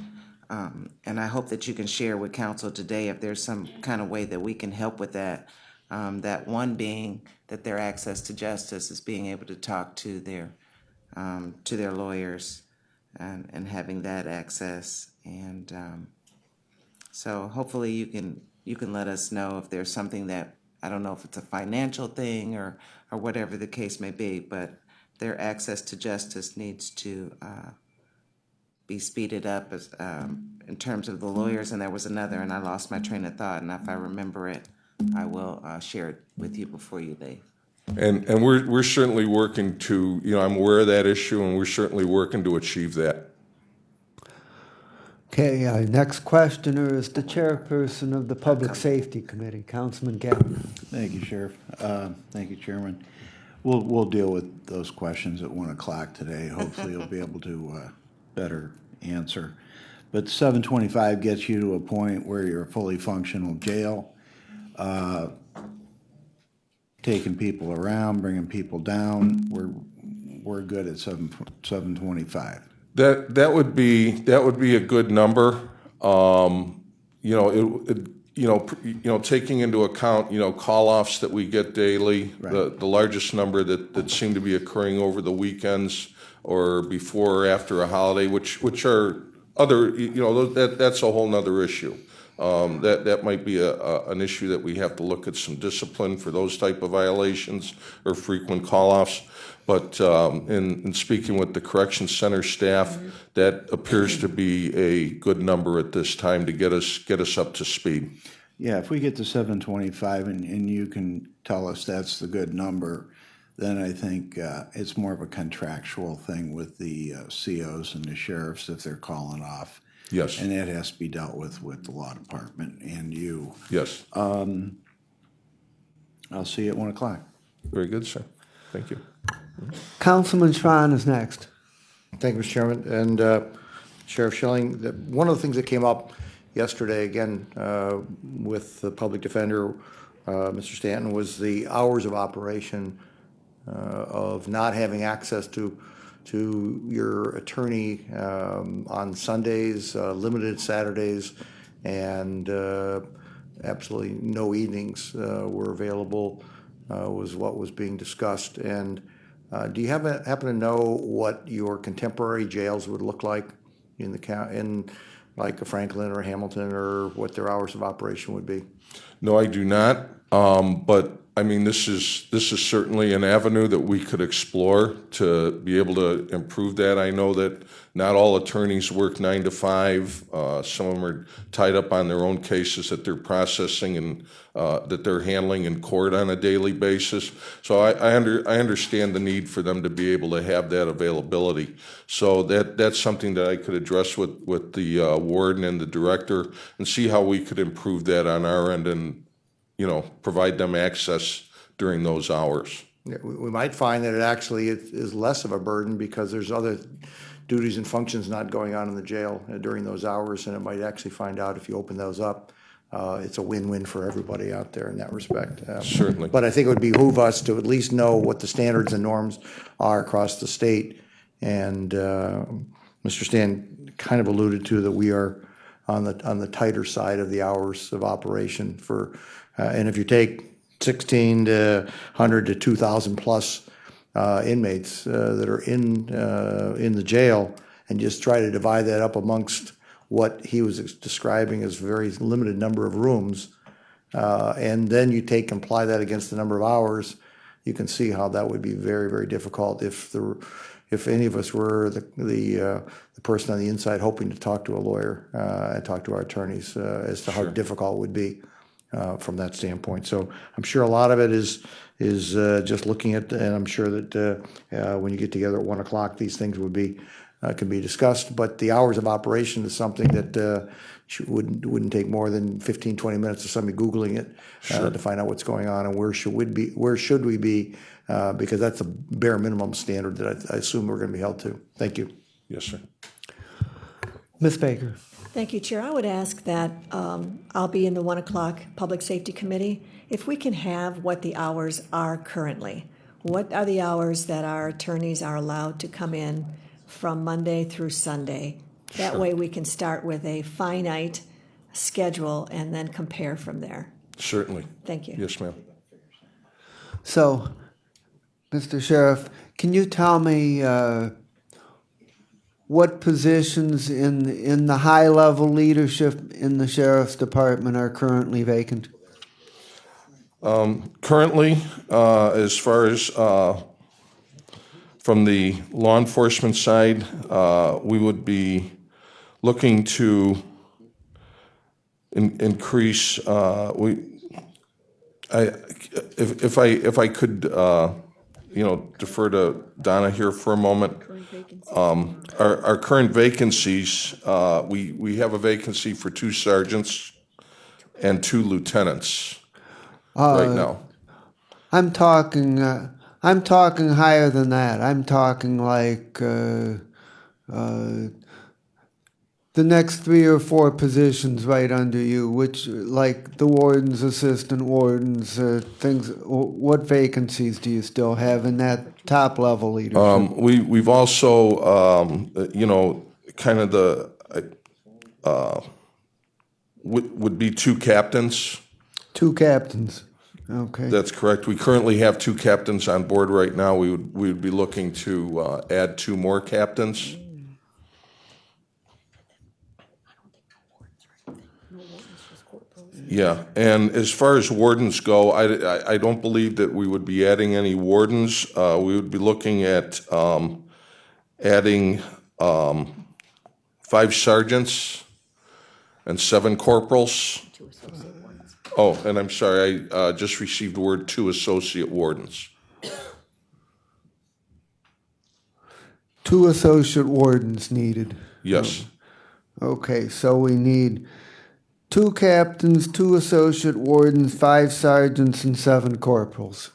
And I hope that you can share with council today if there's some kind of way that we can help with that. That one being that their access to justice is being able to talk to their lawyers and having that access. And so hopefully you can let us know if there's something that, I don't know if it's a financial thing or whatever the case may be, but their access to justice needs to be speeded up as, in terms of the lawyers. And there was another, and I lost my train of thought, and if I remember it, I will share it with you before you leave. And we're certainly working to, I'm aware of that issue, and we're certainly working to achieve that. Okay, our next questioner is the chairperson of the Public Safety Committee, Councilman Gavin. Thank you, Sheriff. Thank you, Chairman. We'll deal with those questions at 1 o'clock today. Hopefully you'll be able to better answer. But 725 gets you to a point where you're a fully functional jail, taking people around, bringing people down. We're good at 725. That would be a good number. Taking into account call-offs that we get daily, Right. the largest number that seem to be occurring over the weekends or before or after a holiday, which are other, that's a whole nother issue. That might be an issue that we have to look at some discipline for those type of violations or frequent call-offs. But in speaking with the correction center staff, that appears to be a good number at this time to get us up to speed. Yeah, if we get to 725 and you can tell us that's the good number, then I think it's more of a contractual thing with the COs and the sheriffs if they're calling off. Yes. And that has to be dealt with the law department and you. Yes. I'll see you at 1 o'clock. Very good, sir. Thank you. Councilman Schwan is next. Thank you, Mr. Chairman. And Sheriff Schilling, one of the things that came up yesterday, again, with the public defender, Mr. Stanton, was the hours of operation of not having access to your attorney on Sundays, limited Saturdays, and absolutely no evenings were available, was what was being discussed. And do you happen to know what your contemporary jails would look like in like a Franklin or Hamilton, or what their hours of operation would be? No, I do not. But I mean, this is certainly an avenue that we could explore to be able to improve that. I know that not all attorneys work 9 to 5. Some of them are tied up on their own cases that they're processing and that they're handling in court on a daily basis. So I understand the need for them to be able to have that availability. So that's something that I could address with the warden and the director and see how we could improve that on our end and provide them access during those hours. Yeah, we might find that it actually is less of a burden because there's other duties and functions not going on in the jail during those hours, and it might actually find out if you open those up, it's a win-win for everybody out there in that respect. Certainly. But I think it would behoove us to at least know what the standards and norms are across the state. And Mr. Stan kind of alluded to that we are on the tighter side of the hours of operation for. And if you take 16 to 100 to 2,000 plus inmates that are in the jail, and just try to divide that up amongst what he was describing as a very limited number of rooms, and then you apply that against the number of hours, you can see how that would be very, very difficult if any of us were the person on the inside hoping to talk to a lawyer and talk to our attorneys as to how difficult it would be. From that standpoint. So I'm sure a lot of it is just looking at, and I'm sure that when you get together at 1 o'clock, these things can be discussed. But the hours of operation is something that wouldn't take more than 15, 20 minutes of somebody Googling it to find out what's going on and where should we be, because that's a bare minimum standard that I assume we're going to be held to. Thank you. Yes, sir. Ms. Baker. Thank you, Chair. I would ask that I'll be in the 1 o'clock Public Safety Committee. If we can have what the hours are currently. What are the hours that our attorneys are allowed to come in from Monday through Sunday. That way we can start with a finite schedule and then compare from there. Certainly. Thank you. Yes, ma'am. So, Mr. Sheriff, can you tell me what positions in the high-level leadership in the Sheriff's Department are currently vacant? Currently, as far as from the law enforcement side, we would be looking to increase. If I could, defer to Donna here for a moment. Our current vacancies, we have a vacancy for 2 sergeants and 2 lieutenants right now. I'm talking higher than that. I'm talking like the next 3 or 4 positions right under you, which like the warden's assistant wardens, things. What vacancies do you still have in that top level leadership? We've also, kind of the would be 2 captains. 2 captains. Okay. That's correct. We currently have 2 captains on board right now. We would be looking to add 2 more captains. Yeah, and as far as wardens go, I don't believe that we would be adding any wardens. We would be looking at adding 5 sergeants and 7 corporals. Oh, and I'm sorry, I just received word 2 associate wardens. 2 associate wardens needed. Yes. Okay, so we need 2 captains, 2 associate wardens, 5 sergeants, and 7 corporals.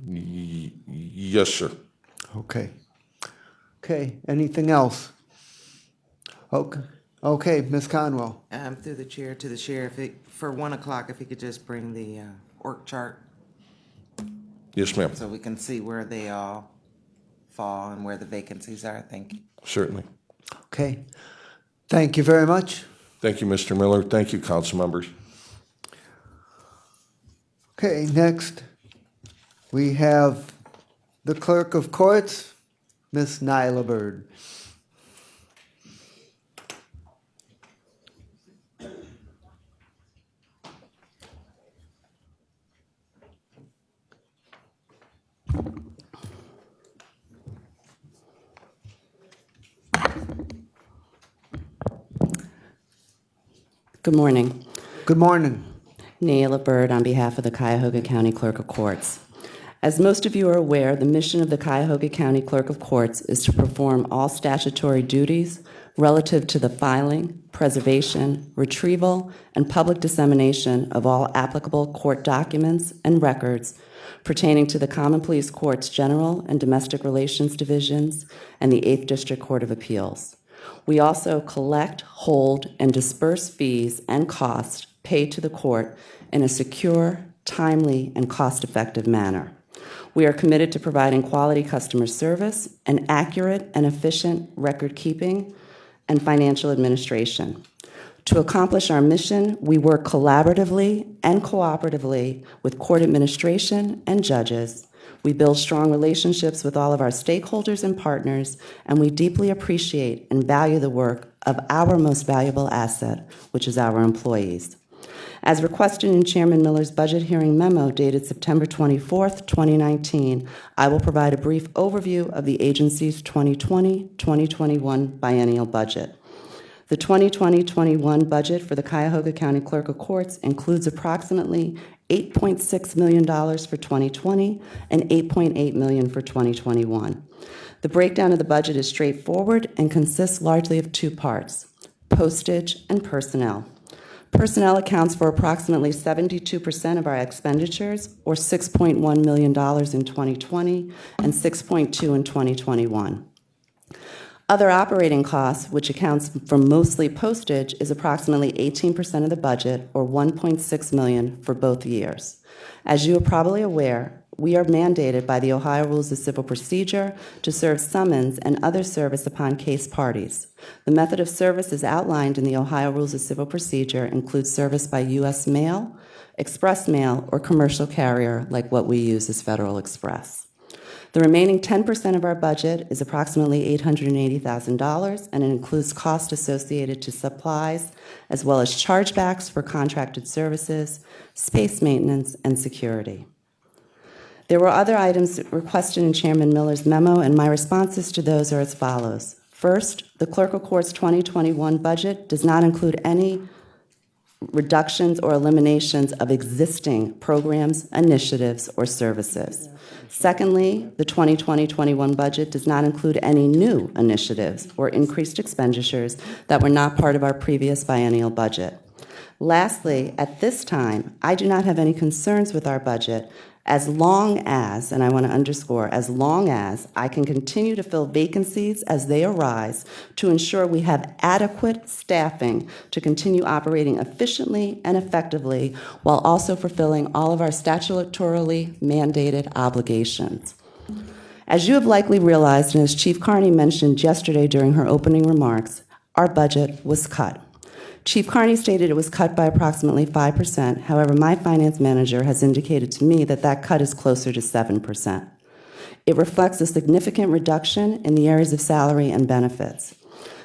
Yes, sir. Okay. Okay, anything else? Okay, Ms. Conwell. Through the chair to the sheriff, for 1 o'clock, if he could just bring the org chart Yes, ma'am. so we can see where they all fall and where the vacancies are. Thank you. Certainly. Okay, thank you very much. Thank you, Mr. Miller. Thank you, council members. Okay, next we have the clerk of courts, Miss Nyla Bird. Good morning. Good morning. Naila Bird on behalf of the Cuyahoga County Clerk of Courts. As most of you are aware, the mission of the Cuyahoga County Clerk of Courts is to perform all statutory duties relative to the filing, preservation, retrieval, and public dissemination of all applicable court documents and records pertaining to the Common Pleas Court's General and Domestic Relations Divisions and the 8th District Court of Appeals. We also collect, hold, and disperse fees and costs paid to the court in a secure, timely, and cost-effective manner. We are committed to providing quality customer service and accurate and efficient record keeping and financial administration. To accomplish our mission, we work collaboratively and cooperatively with court administration and judges. We build strong relationships with all of our stakeholders and partners, and we deeply appreciate and value the work of our most valuable asset, which is our employees. As requested in Chairman Miller's budget hearing memo dated September 24th, 2019, I will provide a brief overview of the agency's 2020-2021 biennial budget. The 2020-21 budget for the Cuyahoga County Clerk of Courts includes approximately $8.6 million for 2020 and $8.8 million for 2021. The breakdown of the budget is straightforward and consists largely of 2 parts: postage and personnel. Personnel accounts for approximately 72% of our expenditures, or $6.1 million in 2020 and $6.2 million in 2021. Other operating costs, which accounts for mostly postage, is approximately 18% of the budget, or $1.6 million for both years. As you are probably aware, we are mandated by the Ohio Rules of Civil Procedure to serve summons and other service upon case parties. The method of service is outlined in the Ohio Rules of Civil Procedure includes service by U.S. mail, express mail, or commercial carrier like what we use as Federal Express. The remaining 10% of our budget is approximately $880,000, and it includes costs associated to supplies, as well as chargebacks for contracted services, space maintenance, and security. There were other items requested in Chairman Miller's memo, and my responses to those are as follows. First, the Clerk of Court's 2021 budget does not include any reductions or eliminations of existing programs, initiatives, or services. Secondly, the 2020-21 budget does not include any new initiatives or increased expenditures that were not part of our previous biennial budget. Lastly, at this time, I do not have any concerns with our budget as long as, and I want to underscore, as long as I can continue to fill vacancies as they arise to ensure we have adequate staffing to continue operating efficiently and effectively while also fulfilling all of our statutorily mandated obligations. As you have likely realized, and as Chief Carney mentioned yesterday during her opening remarks, our budget was cut. Chief Carney stated it was cut by approximately 5%. However, my finance manager has indicated to me that that cut is closer to 7%. It reflects a significant reduction in the areas of salary and benefits.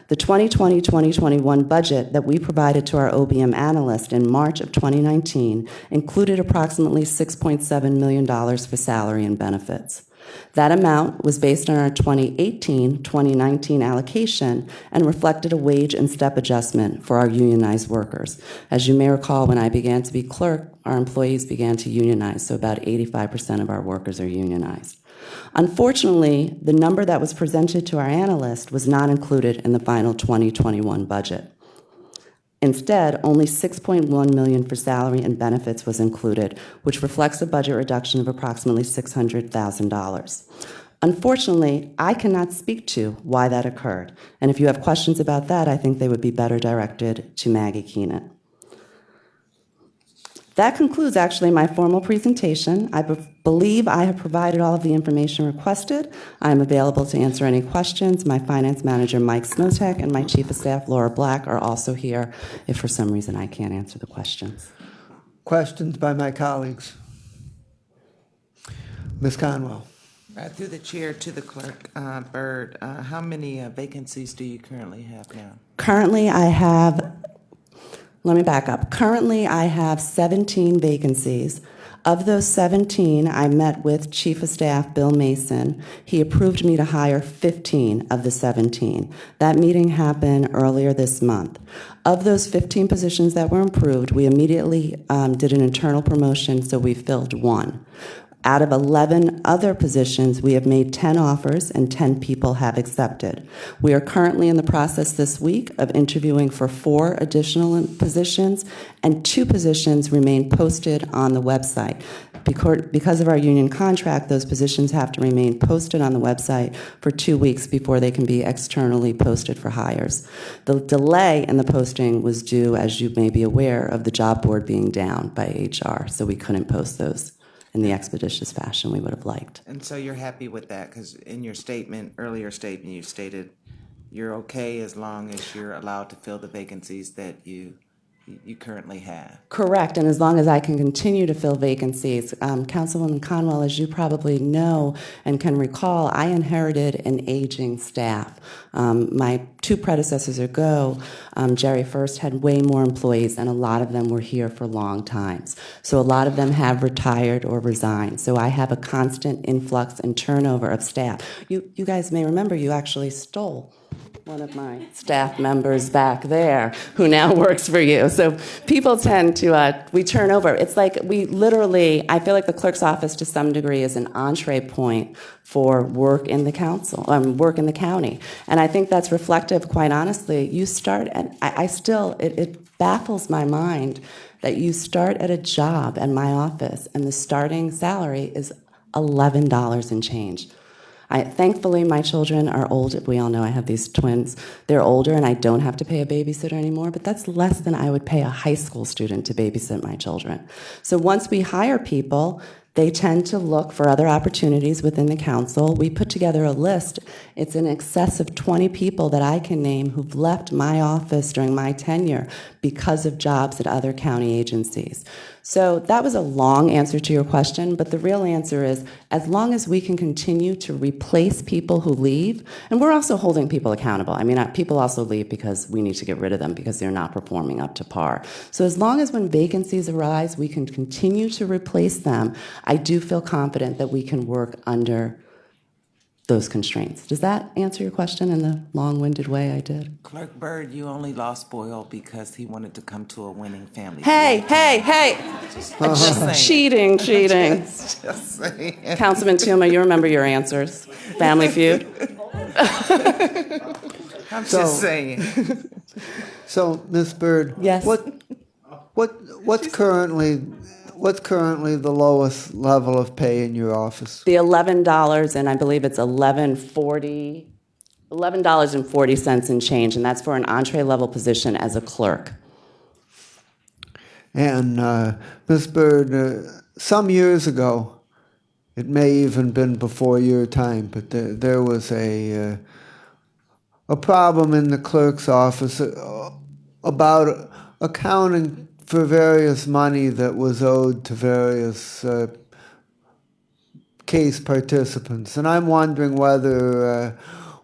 The 2020-2021 budget that we provided to our OBM analyst in March of 2019 included approximately $6.7 million for salary and benefits. That amount was based on our 2018-2019 allocation and reflected a wage and step adjustment for our unionized workers. As you may recall, when I began to be clerk, our employees began to unionize, so about 85% of our workers are unionized. Unfortunately, the number that was presented to our analyst was not included in the final 2021 budget. Instead, only $6.1 million for salary and benefits was included, which reflects a budget reduction of approximately $600,000. Unfortunately, I cannot speak to why that occurred, and if you have questions about that, I think they would be better directed to Maggie Keenan. That concludes actually my formal presentation. I believe I have provided all of the information requested. I am available to answer any questions. My finance manager, Mike Smotek, and my chief of staff, Laura Black, are also here if for some reason I can't answer the questions. Questions by my colleagues? Ms. Conwell. Through the chair to the clerk, Byrd, how many vacancies do you currently have now? Currently, I have, let me back up. Currently, I have 17 vacancies. Of those 17, I met with Chief of Staff Bill Mason. He approved me to hire 15 of the 17. That meeting happened earlier this month. Of those 15 positions that were approved, we immediately did an internal promotion, so we filled one. Out of 11 other positions, we have made 10 offers and 10 people have accepted. We are currently in the process this week of interviewing for 4 additional positions, and 2 positions remain posted on the website. Because of our union contract, those positions have to remain posted on the website for 2 weeks before they can be externally posted for hires. The delay in the posting was due, as you may be aware, of the job board being down by HR, so we couldn't post those in the expeditious fashion we would have liked. And so you're happy with that, because in your statement, earlier statement, you stated you're okay as long as you're allowed to fill the vacancies that you currently have. Correct, and as long as I can continue to fill vacancies. Councilwoman Conwell, as you probably know and can recall, I inherited an aging staff. My 2 predecessors ago, Jerry First had way more employees, and a lot of them were here for long times. So a lot of them have retired or resigned. So I have a constant influx and turnover of staff. You guys may remember you actually stole one of my staff members back there who now works for you. So people tend to, we turn over. It's like we literally, I feel like the clerk's office to some degree is an entree point for work in the council, work in the county. And I think that's reflective, quite honestly. You start, and I still, it baffles my mind that you start at a job in my office and the starting salary is $11 and change. Thankfully, my children are old. We all know I have these twins. They're older, and I don't have to pay a babysitter anymore, but that's less than I would pay a high school student to babysit my children. So once we hire people, They tend to look for other opportunities within the council. We put together a list. It's in excess of 20 people that I can name who've left my office during my tenure because of jobs at other county agencies. So that was a long answer to your question, but the real answer is as long as we can continue to replace people who leave, and we're also holding people accountable. I mean, people also leave because we need to get rid of them because they're not performing up to par. So as long as when vacancies arise, we can continue to replace them, I do feel confident that we can work under those constraints. Does that answer your question in the long-winded way I did? Clerk Byrd, you only lost Boyle because he wanted to come to a winning family. Hey! Just saying. Cheating. Just saying. Councilman Tuma, you remember your answers. Family Feud. I'm just saying. So, Ms. Byrd, Yes. what's currently the lowest level of pay in your office? The $11, and I believe it's $11.40 and change, and that's for an entree-level position as a clerk. And Ms. Byrd, some years ago, it may even been before your time, but there was a problem in the clerk's office about accounting for various money that was owed to various case participants. And I'm wondering whether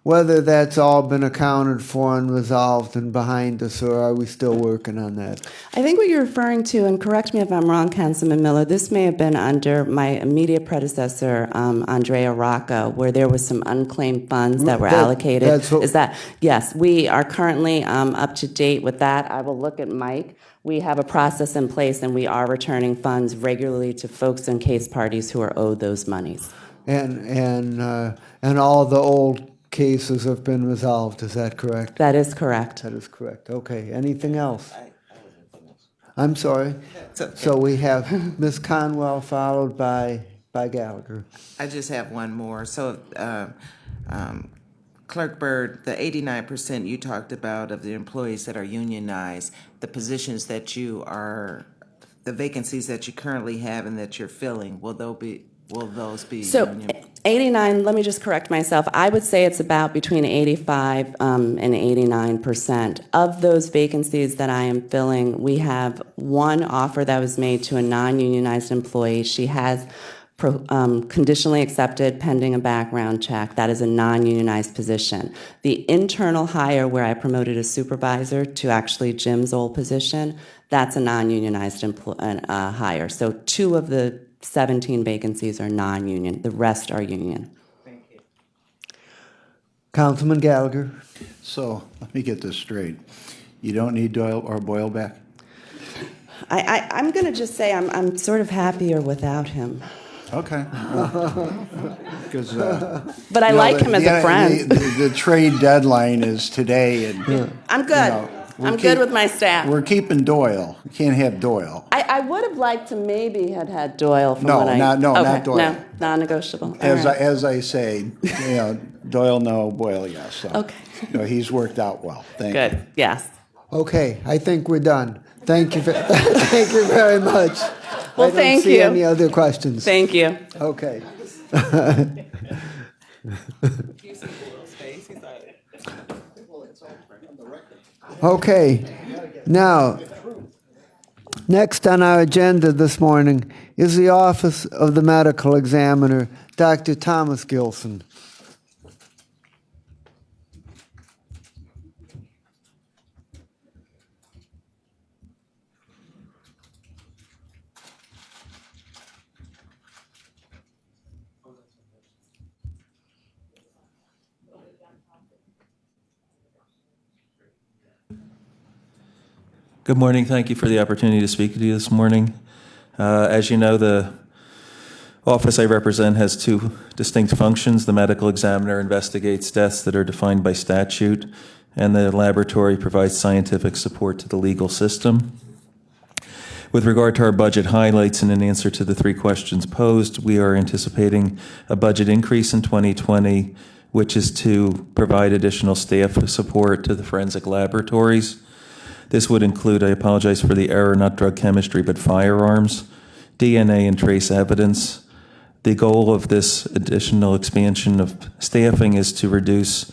that's all been accounted for and resolved and behind us, or are we still working on that? I think what you're referring to, and correct me if I'm wrong, Councilman Miller, this may have been under my immediate predecessor, Andrea Rocca, where there was some unclaimed funds that were allocated. Yes, we are currently up to date with that. I will look at Mike. We have a process in place, and we are returning funds regularly to folks and case parties who are owed those monies. And all the old cases have been resolved, is that correct? That is correct. That is correct. Okay, anything else? I'm sorry. Okay. So we have Ms. Conwell followed by Gallagher. I just have one more. So, Clerk Byrd, the 89% you talked about of the employees that are unionized, the positions that the vacancies that you currently have and that you're filling, will those be So union? 89, let me just correct myself. I would say it's about between 85 and 89%. Of those vacancies that I am filling, we have one offer that was made to a non-unionized employee. She has conditionally accepted pending a background check. That is a non-unionized position. The internal hire where I promoted a supervisor to actually Jim's old position, that's a non-unionized hire. So 2 of the 17 vacancies are non-union. The rest are union. Thank you. Councilman Gallagher. So let me get this straight. You don't need Doyle or Boyle back? I'm going to just say I'm sort of happier without him. Okay. Because, but I like him as a friend. The trade deadline is today, and I'm good. I'm good with my staff. We're keeping Doyle. You can't have Doyle. I would have liked to maybe had Doyle from not Doyle. No, non-negotiable. As I say, Doyle no, Boyle yes. So, okay. He's worked out well. Thank you. Good. Yes. Okay, I think we're done. Thank you. Thank you very much. Well, I don't see any other questions. Thank you. Okay. Okay. Now, next on our agenda this morning is the Office of the Medical Examiner, Dr. Thomas Gilson. Good morning. Thank you for the opportunity to speak to you this morning. As you know, the office I represent has 2 distinct functions. The medical examiner investigates deaths that are defined by statute, and the laboratory provides scientific support to the legal system. With regard to our budget highlights and in answer to the 3 questions posed, we are anticipating a budget increase in 2020, which is to provide additional staff support to the forensic laboratories. This would include, I apologize for the error, not drug chemistry, but firearms, DNA and trace evidence. The goal of this additional expansion of staffing is to reduce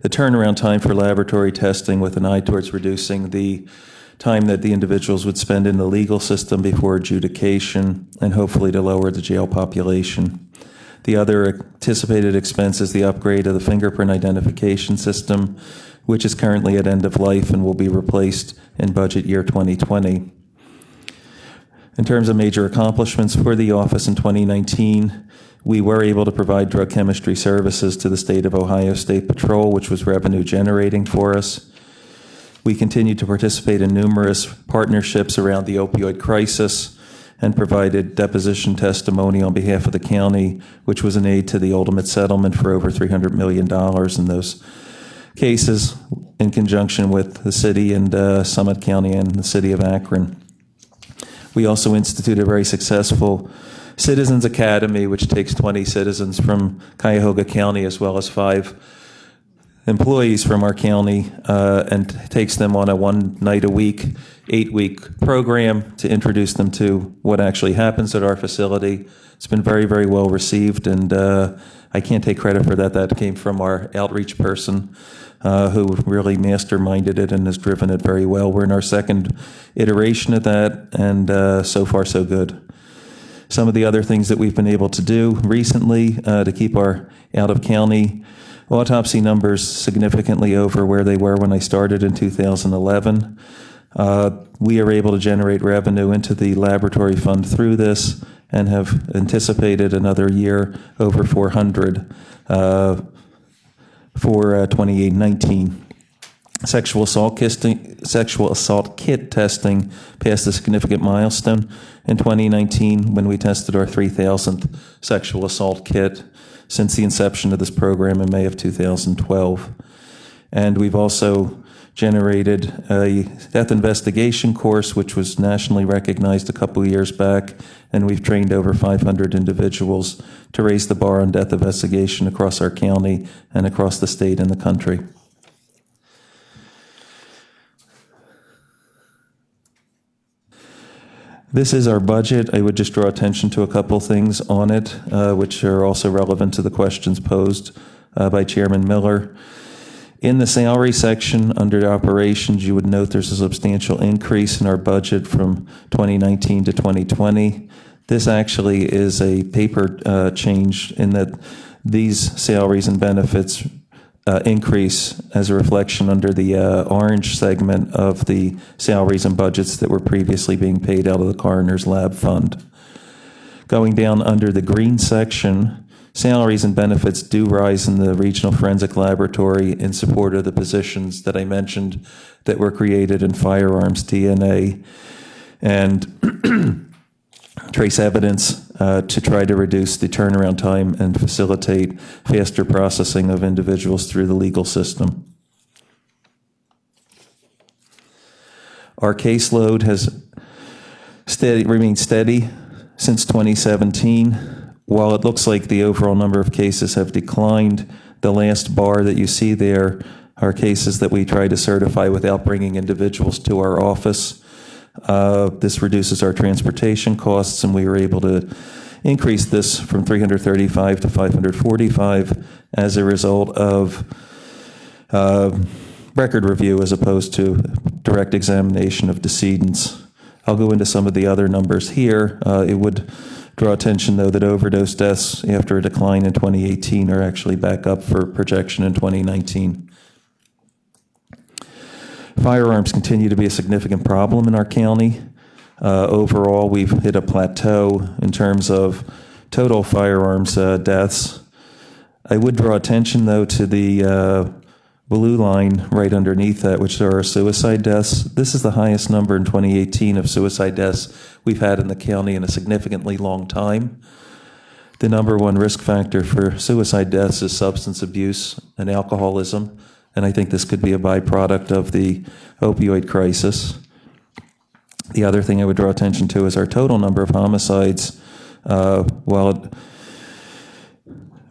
the turnaround time for laboratory testing with an eye towards reducing the time that the individuals would spend in the legal system before adjudication, and hopefully to lower the jail population. The other anticipated expense is the upgrade of the fingerprint identification system, which is currently at end of life and will be replaced in budget year 2020. In terms of major accomplishments for the office in 2019, we were able to provide drug chemistry services to the state of Ohio State Patrol, which was revenue generating for us. We continued to participate in numerous partnerships around the opioid crisis and provided deposition testimony on behalf of the county, which was an aid to the ultimate settlement for over $300 million in those cases in conjunction with the city and Summit County and the city of Akron. We also instituted a very successful Citizens Academy, which takes 20 citizens from Cuyahoga County as well as 5 employees from our county and takes them on a 1 night a week, 8-week program to introduce them to what actually happens at our facility. It's been very, very well received, and I can't take credit for that. That came from our outreach person who really masterminded it and has driven it very well. We're in our 2nd iteration of that, and so far so good. Some of the other things that we've been able to do recently to keep our out-of-county autopsy numbers significantly over where they were when I started in 2011. We are able to generate revenue into the laboratory fund through this and have anticipated another year over 400 for 2019. Sexual assault kit testing passed a significant milestone in 2019 when we tested our 3,000th sexual assault kit since the inception of this program in May of 2012. And we've also generated a death investigation course, which was nationally recognized a couple years back, and we've trained over 500 individuals to raise the bar on death investigation across our county and across the state and the country. This is our budget. I would just draw attention to a couple things on it, which are also relevant to the questions posed by Chairman Miller. In the salary section under operations, you would note there's a substantial increase in our budget from 2019 to 2020. This actually is a paper change in that these salaries and benefits increase as a reflection under the orange segment of the salaries and budgets that were previously being paid out of the coroner's lab fund. Going down under the green section, salaries and benefits do rise in the regional forensic laboratory in support of the positions that I mentioned that were created in firearms, DNA, and trace evidence to try to reduce the turnaround time and facilitate faster processing of individuals through the legal system. Our caseload has remained steady since 2017. While it looks like the overall number of cases have declined, the last bar that you see there are cases that we try to certify without bringing individuals to our office. This reduces our transportation costs, and we were able to increase this from 335 to 545 as a result of record review as opposed to direct examination of decedents. I'll go into some of the other numbers here. It would draw attention, though, that overdose deaths after a decline in 2018 are actually back up for projection in 2019. Firearms continue to be a significant problem in our county. Overall, we've hit a plateau in terms of total firearms deaths. I would draw attention, though, to the blue line right underneath that, which are our suicide deaths. This is the highest number in 2018 of suicide deaths we've had in the county in a significantly long time. The number one risk factor for suicide deaths is substance abuse and alcoholism, and I think this could be a byproduct of the opioid crisis. The other thing I would draw attention to is our total number of homicides. While it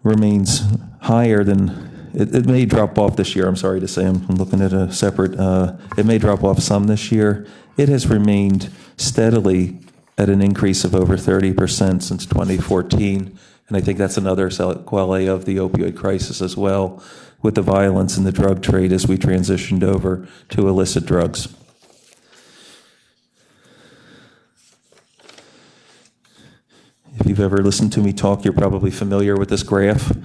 remains higher than, it may drop off this year, I'm sorry to say, I'm looking at a separate, it may drop off some this year. It has remained steadily at an increase of over 30% since 2014. And I think that's another sequelae of the opioid crisis as well, with the violence in the drug trade as we transitioned over to illicit drugs. If you've ever listened to me talk, you're probably familiar with this graph.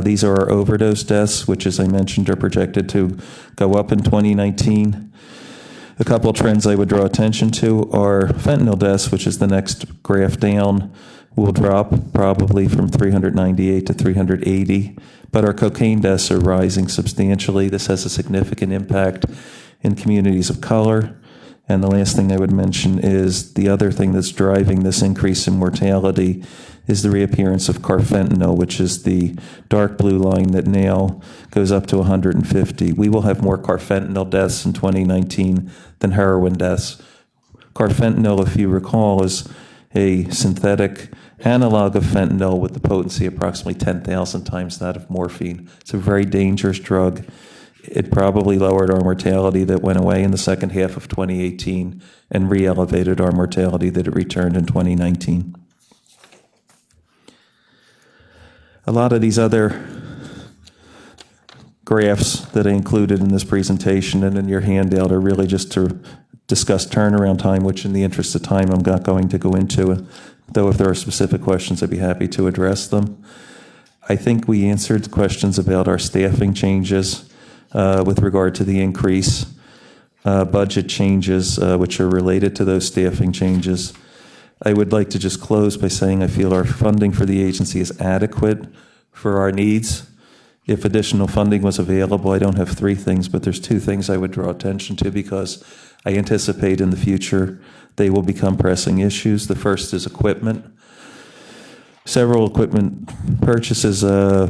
These are our overdose deaths, which, as I mentioned, are projected to go up in 2019. A couple of trends I would draw attention to are fentanyl deaths, which is the next graph down, will drop probably from 398 to 380, but our cocaine deaths are rising substantially. This has a significant impact in communities of color. And the last thing I would mention is the other thing that's driving this increase in mortality is the reappearance of carfentanil, which is the dark blue line that now goes up to 150. We will have more carfentanil deaths in 2019 than heroin deaths. Carfentanil, if you recall, is a synthetic analog of fentanyl with the potency approximately 10,000 times that of morphine. It's a very dangerous drug. It probably lowered our mortality that went away in the second half of 2018 and re-elevated our mortality that it returned in 2019. A lot of these other graphs that I included in this presentation and in your handout are really just to discuss turnaround time, which in the interest of time I'm not going to go into, though if there are specific questions I'd be happy to address them. I think we answered questions about our staffing changes with regard to the increase, budget changes which are related to those staffing changes. I would like to just close by saying I feel our funding for the agency is adequate for our needs. If additional funding was available, I don't have three things, but there's two things I would draw attention to because I anticipate in the future they will become pressing issues. The first is equipment. Several equipment purchases, or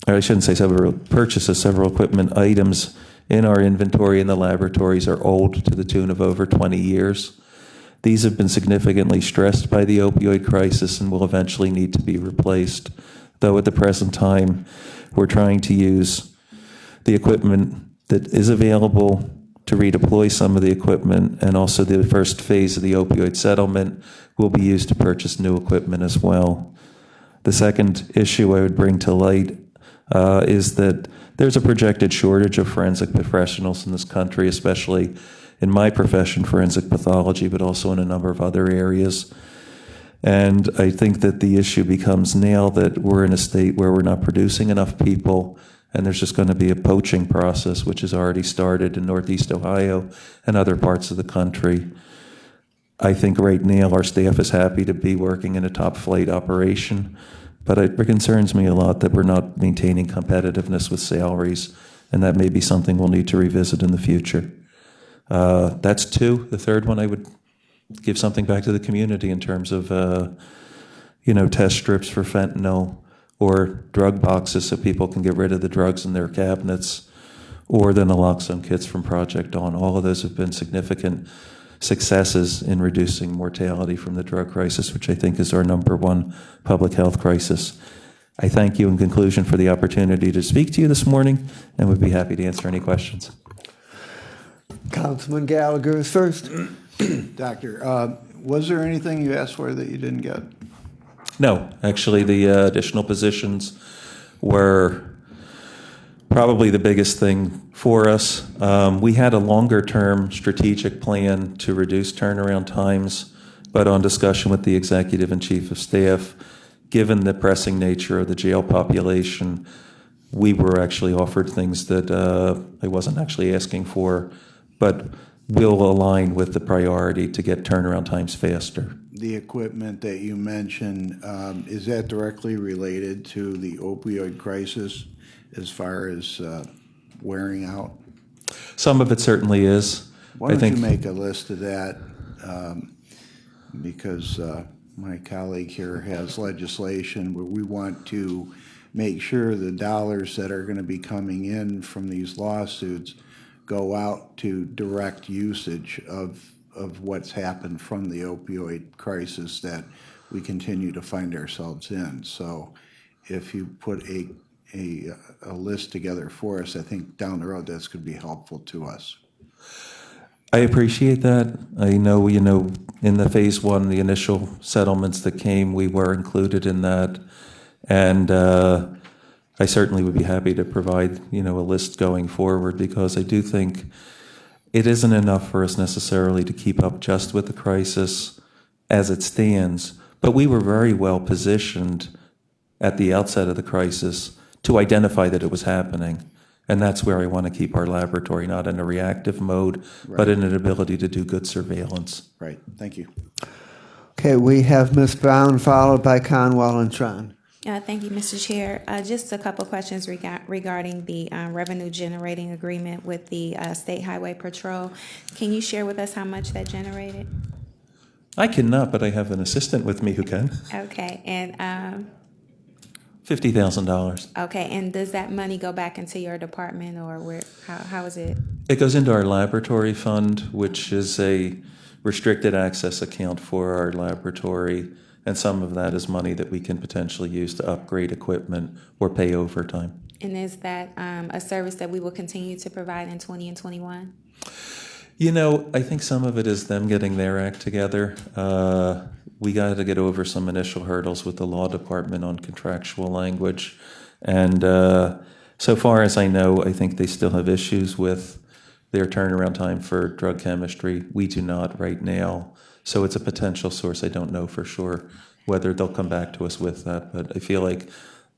I shouldn't say several purchases, several equipment items in our inventory in the laboratories are old to the tune of over 20 years. These have been significantly stressed by the opioid crisis and will eventually need to be replaced. Though at the present time, we're trying to use the equipment that is available to redeploy some of the equipment, and also the first phase of the opioid settlement will be used to purchase new equipment as well. The second issue I would bring to light is that there's a projected shortage of forensic professionals in this country, especially in my profession, forensic pathology, but also in a number of other areas. And I think that the issue becomes now that we're in a state where we're not producing enough people, and there's just going to be a poaching process, which has already started in Northeast Ohio and other parts of the country. I think right now our staff is happy to be working in a top flight operation, but it concerns me a lot that we're not maintaining competitiveness with salaries, and that may be something we'll need to revisit in the future. That's two. The third one, I would give something back to the community in terms of, test strips for fentanyl or drug boxes so people can get rid of the drugs in their cabinets, or the naloxone kits from Project Dawn. All of those have been significant successes in reducing mortality from the drug crisis, which I think is our number one public health crisis. I thank you in conclusion for the opportunity to speak to you this morning, and would be happy to answer any questions. Councilman Gallagher is first. Doctor, was there anything you asked for that you didn't get? No, actually, the additional positions were probably the biggest thing for us. We had a longer-term strategic plan to reduce turnaround times, but on discussion with the executive and chief of staff, given the pressing nature of the jail population, we were actually offered things that I wasn't actually asking for, but will align with the priority to get turnaround times faster. The equipment that you mentioned, is that directly related to the opioid crisis as far as wearing out? Some of it certainly is. Why don't you make a list of that? Because my colleague here has legislation where we want to make sure the dollars that are going to be coming in from these lawsuits go out to direct usage of what's happened from the opioid crisis that we continue to find ourselves in. So if you put a list together for us, I think down the road that's going to be helpful to us. I appreciate that. I know, in the phase one, the initial settlements that came, we were included in that. And I certainly would be happy to provide, a list going forward, because I do think it isn't enough for us necessarily to keep up just with the crisis as it stands. But we were very well positioned at the outset of the crisis to identify that it was happening. And that's where I want to keep our laboratory, not in a reactive mode, but in an ability to do good surveillance. Right, thank you. Okay, we have Ms. Brown, followed by Conwell and Tron. Thank you, Mr. Chair. Just a couple questions regarding the revenue generating agreement with the State Highway Patrol. Can you share with us how much that generated? I cannot, but I have an assistant with me who can. Okay, and $50,000. okay, and does that money go back into your department, or where? How is it? It goes into our laboratory fund, which is a restricted access account for our laboratory, and some of that is money that we can potentially use to upgrade equipment or pay overtime. And is that a service that we will continue to provide in 20 and 21? I think some of it is them getting their act together. We got to get over some initial hurdles with the law department on contractual language. And so far as I know, I think they still have issues with their turnaround time for drug chemistry. We do not right now. So it's a potential source. I don't know for sure whether they'll come back to us with that. But I feel like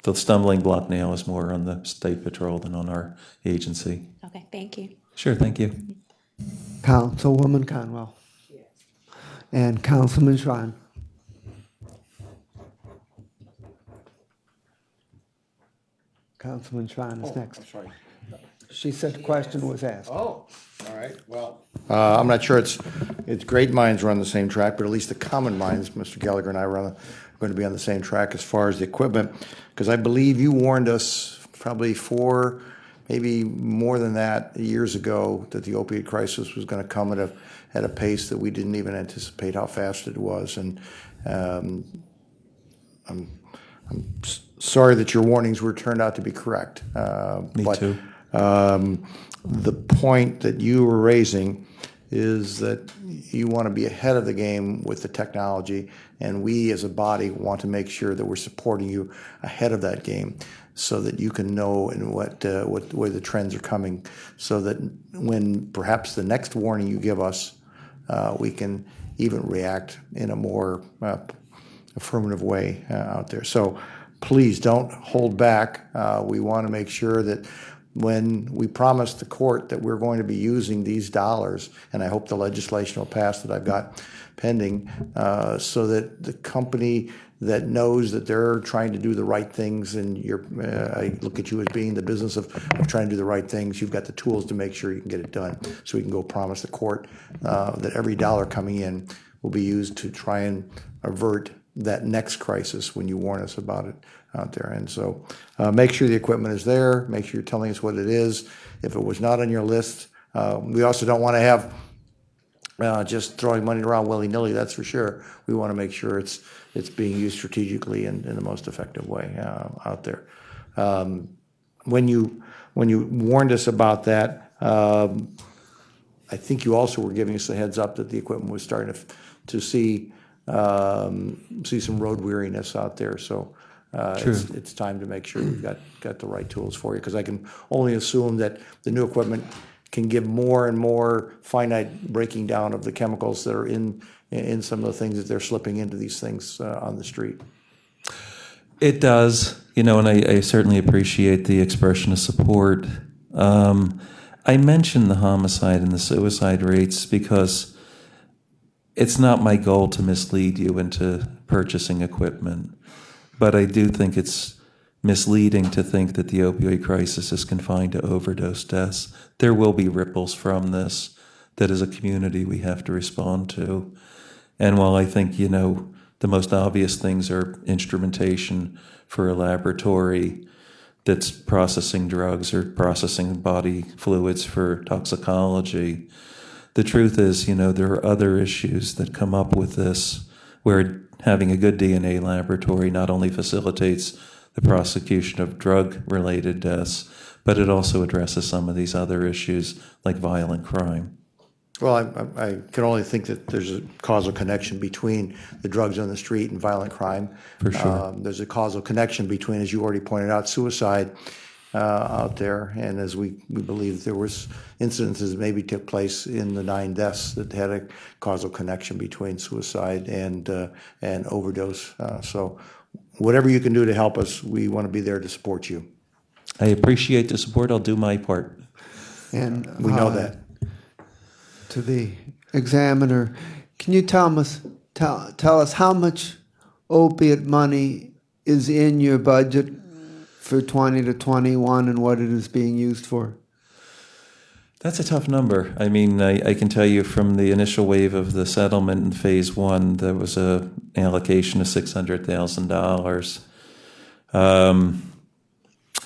the stumbling block now is more on the State Patrol than on our agency. Okay, thank you. Sure, thank you. Councilwoman Conwell. And Councilman Tron. Councilman Tron is next. I'm sorry. She said the question was asked. Oh, all right, well. I'm not sure it's great minds run the same track, but at least the common minds, Mr. Gallagher and I are going to be on the same track as far as the equipment, because I believe you warned us probably 4, maybe more than that, years ago, that the opioid crisis was going to come at a pace that we didn't even anticipate how fast it was. And I'm sorry that your warnings were turned out to be correct. Me too. The point that you were raising is that you want to be ahead of the game with the technology, and we as a body want to make sure that we're supporting you ahead of that game, so that you can know and where the trends are coming, so that when perhaps the next warning you give us, we can even react in a more affirmative way out there. So please don't hold back. We want to make sure that when we promise the court that we're going to be using these dollars, and I hope the legislation will pass that I've got pending, so that the company that knows that they're trying to do the right things, and I look at you as being the business of trying to do the right things, you've got the tools to make sure you can get it done. So we can go promise the court that every dollar coming in will be used to try and avert that next crisis when you warn us about it out there. And so make sure the equipment is there, make sure you're telling us what it is. If it was not on your list, we also don't want to have just throwing money around willy-nilly, that's for sure. We want to make sure it's being used strategically in the most effective way out there. When you warned us about that, I think you also were giving us a heads up that the equipment was starting to see some road weariness out there. So it's time to make sure we've got the right tools for you, because I can only assume that the new equipment can give more and more finite breaking down of the chemicals that are in some of the things that they're slipping into these things on the street. It does, and I certainly appreciate the expression of support. I mentioned the homicide and the suicide rates because it's not my goal to mislead you into purchasing equipment, but I do think it's misleading to think that the opioid crisis is confined to overdose deaths. There will be ripples from this that as a community we have to respond to. And while I think, the most obvious things are instrumentation for a laboratory that's processing drugs or processing body fluids for toxicology, the truth is, there are other issues that come up with this, where having a good DNA laboratory not only facilitates the prosecution of drug-related deaths, but it also addresses some of these other issues like violent crime. Well, I can only think that there's a causal connection between the drugs on the street and violent crime. For sure. There's a causal connection between, as you already pointed out, suicide out there. And as we believe there was incidences that maybe took place in the 9 deaths that had a causal connection between suicide and overdose. So whatever you can do to help us, we want to be there to support you. I appreciate the support. I'll do my part. And We know that. To the examiner, can you tell us how much opiate money is in your budget for 20 to 21 and what it is being used for? That's a tough number. I mean, I can tell you from the initial wave of the settlement in phase 1, there was a allocation of $600,000.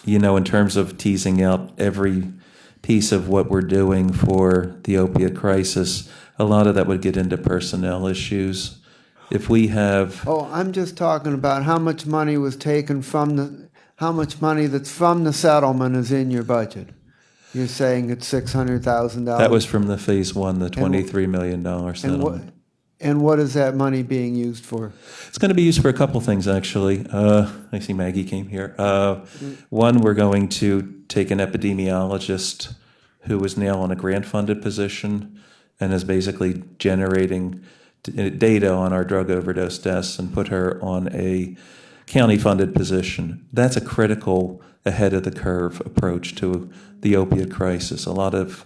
In terms of teasing out every piece of what we're doing for the opiate crisis, a lot of that would get into personnel issues. If we have... Oh, I'm just talking about how much money was taken how much money that's from the settlement is in your budget. You're saying it's $600,000. That was from the phase 1, the $23 million settlement. And what is that money being used for? It's going to be used for a couple things, actually. I see Maggie came here. One, we're going to take an epidemiologist who is now on a grant-funded position and is basically generating data on our drug overdose deaths and put her on a county-funded position. That's a critical ahead-of-the-curve approach to the opiate crisis. A lot of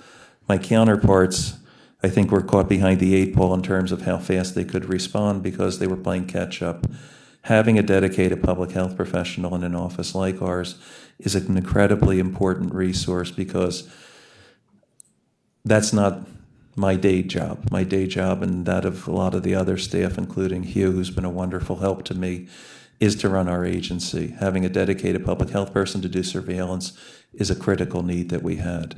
my counterparts, I think, were caught behind the 8 ball in terms of how fast they could respond because they were playing catch-up. Having a dedicated public health professional in an office like ours is an incredibly important resource because that's not my day job. My day job and that of a lot of the other staff, including Hugh, who's been a wonderful help to me, is to run our agency. Having a dedicated public health person to do surveillance is a critical need that we had.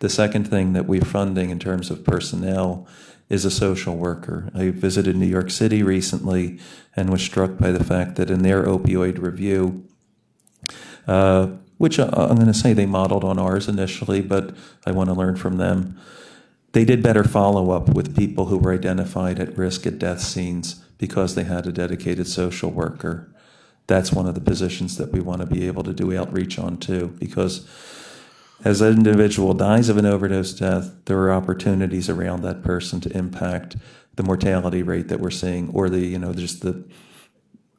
The second thing that we're funding in terms of personnel is a social worker. I visited New York City recently and was struck by the fact that in their opioid review, which I'm going to say they modeled on ours initially, but I want to learn from them, they did better follow-up with people who were identified at risk at death scenes because they had a dedicated social worker. That's one of the positions that we want to be able to do outreach on too, because as an individual dies of an overdose death, there are opportunities around that person to impact the mortality rate that we're seeing, or just the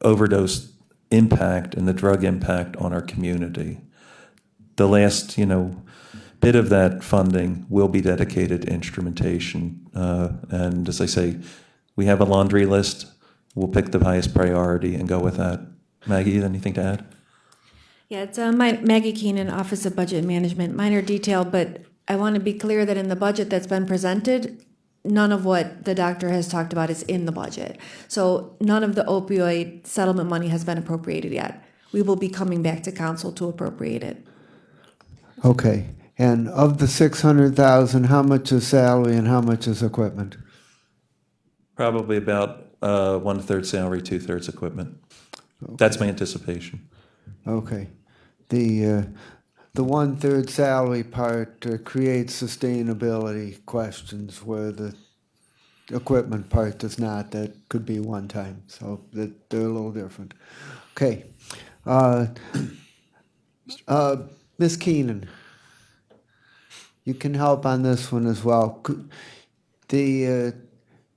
overdose impact and the drug impact on our community. The last, bit of that funding will be dedicated to instrumentation. And as I say, we have a laundry list. We'll pick the highest priority and go with that. Maggie, anything to add? Yeah, it's Maggie Keenan, Office of Budget and Management. Minor detail, but I want to be clear that in the budget that's been presented, none of what the doctor has talked about is in the budget. So none of the opioid settlement money has been appropriated yet. We will be coming back to council to appropriate it. Okay. And of the $600,000, how much is salary and how much is equipment? Probably about 1/3 salary, 2/3 equipment. Okay. That's my anticipation. Okay. The 1/3 salary part creates sustainability questions where the equipment part does not. That could be one time, so they're a little different. Okay. Ms. Keenan, you can help on this one as well. The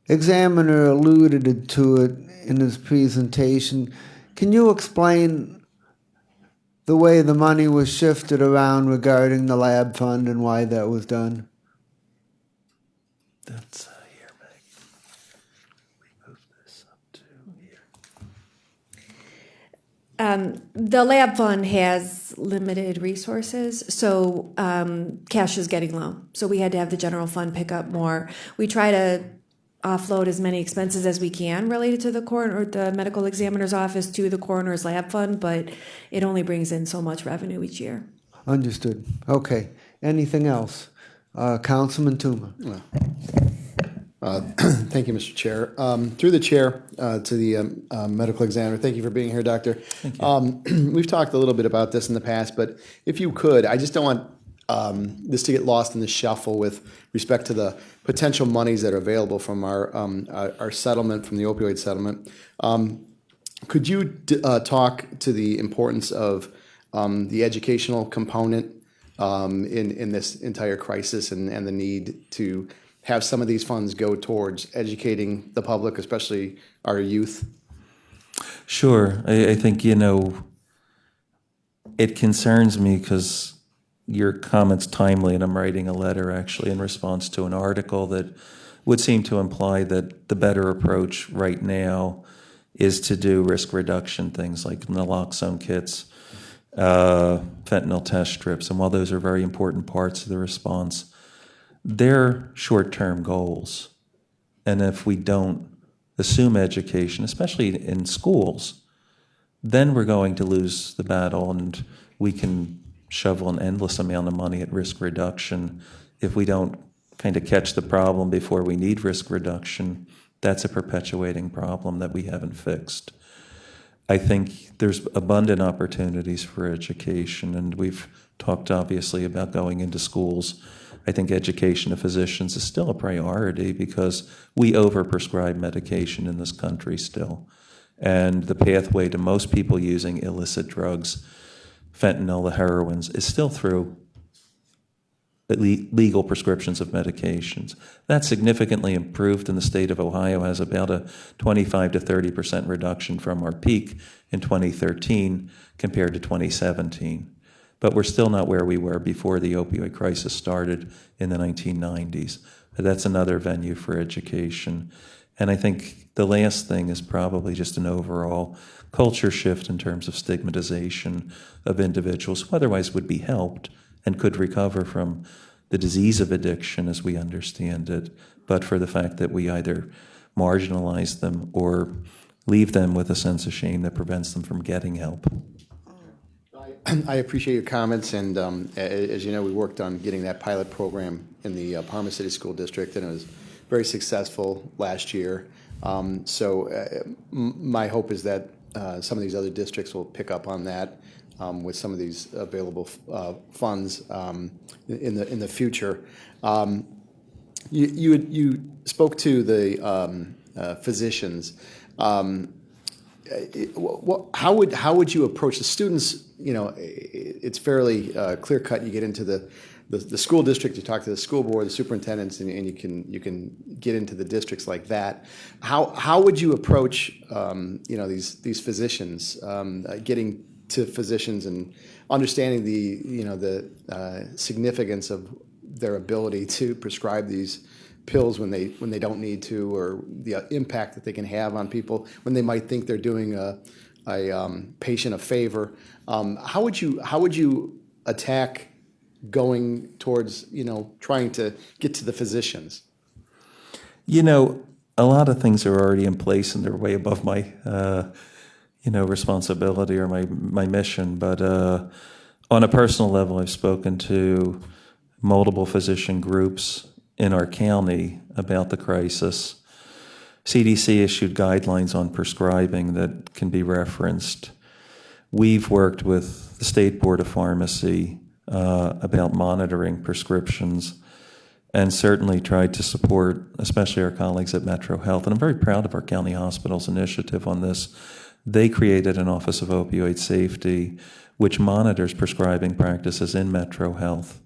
examiner alluded to it in his presentation. Can you explain the way the money was shifted around regarding the lab fund and why that was done? That's here, Meg. We move this up to here. The lab fund has limited resources, so cash is getting low. So we had to have the general fund pick up more. We try to offload as many expenses as we can related to the coroner or the medical examiner's office to the coroner's lab fund, but it only brings in so much revenue each year. Understood. Okay. Anything else? Councilman Tuma. Thank you, Mr. Chair. Through the chair to the medical examiner, thank you for being here, Doctor. Thank you. We've talked a little bit about this in the past, but if you could, I just don't want this to get lost in the shuffle with respect to the potential monies that are available from our settlement, from the opioid settlement. Could you talk to the importance of the educational component in this entire crisis and the need to have some of these funds go towards educating the public, especially our youth? Sure. I think, it concerns me because your comment's timely, and I'm writing a letter actually in response to an article that would seem to imply that the better approach right now is to do risk reduction things like naloxone kits, fentanyl test strips, and while those are very important parts of the response, they're short-term goals. And if we don't assume education, especially in schools, then we're going to lose the battle, and we can shovel an endless amount of money at risk reduction. If we don't kind of catch the problem before we need risk reduction, that's a perpetuating problem that we haven't fixed. I think there's abundant opportunities for education, and we've talked obviously about going into schools. I think education of physicians is still a priority because we overprescribe medication in this country still. And the pathway to most people using illicit drugs, fentanyl, the heroines, is still through legal prescriptions of medications. That's significantly improved, and the state of Ohio has about a 25 to 30% reduction from our peak in 2013 compared to 2017. But we're still not where we were before the opioid crisis started in the 1990s. But that's another venue for education. And I think the last thing is probably just an overall culture shift in terms of stigmatization of individuals who otherwise would be helped and could recover from the disease of addiction as we understand it, but for the fact that we either marginalize them or leave them with a sense of shame that prevents them from getting help. I appreciate your comments, and as you know, we worked on getting that pilot program in the Parma City School District, and it was very successful last year. My hope is that some of these other districts will pick up on that with some of these available funds in the future. You spoke to the physicians. How would you approach the students? It's fairly clear cut. You get into the school district, you talk to the school board, the superintendents, and you can get into the districts like that. How would you approach these physicians, getting to physicians and understanding the significance of their ability to prescribe these pills when they don't need to, or the impact that they can have on people when they might think they're doing a patient a favor? How would you attack going towards trying to get to the physicians? A lot of things are already in place, and they're way above my responsibility or my mission. But on a personal level, I've spoken to multiple physician groups in our county about the crisis. CDC issued guidelines on prescribing that can be referenced. We've worked with the State Board of Pharmacy about monitoring prescriptions, and certainly tried to support, especially our colleagues at Metro Health. And I'm very proud of our county hospitals initiative on this. They created an Office of Opioid Safety, which monitors prescribing practices in Metro Health.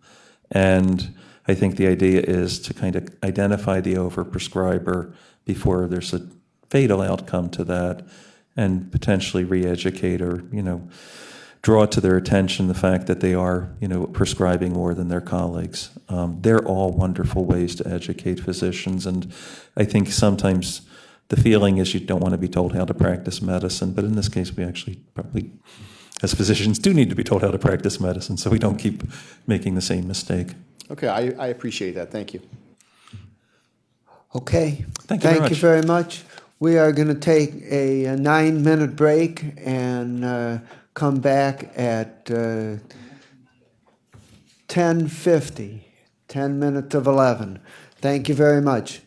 And I think the idea is to kind of identify the overprescriber before there's a fatal outcome to that, and potentially re-educate or, draw to their attention the fact that they are, prescribing more than their colleagues. They're all wonderful ways to educate physicians, and I think sometimes the feeling is you don't want to be told how to practice medicine, but in this case, we actually probably, as physicians, do need to be told how to practice medicine, so we don't keep making the same mistake. Okay, I appreciate that. Thank you. Okay. Thank you very much. We are going to take a 9-minute break and come back at 10:50, 10 minutes of 11. Thank you very much.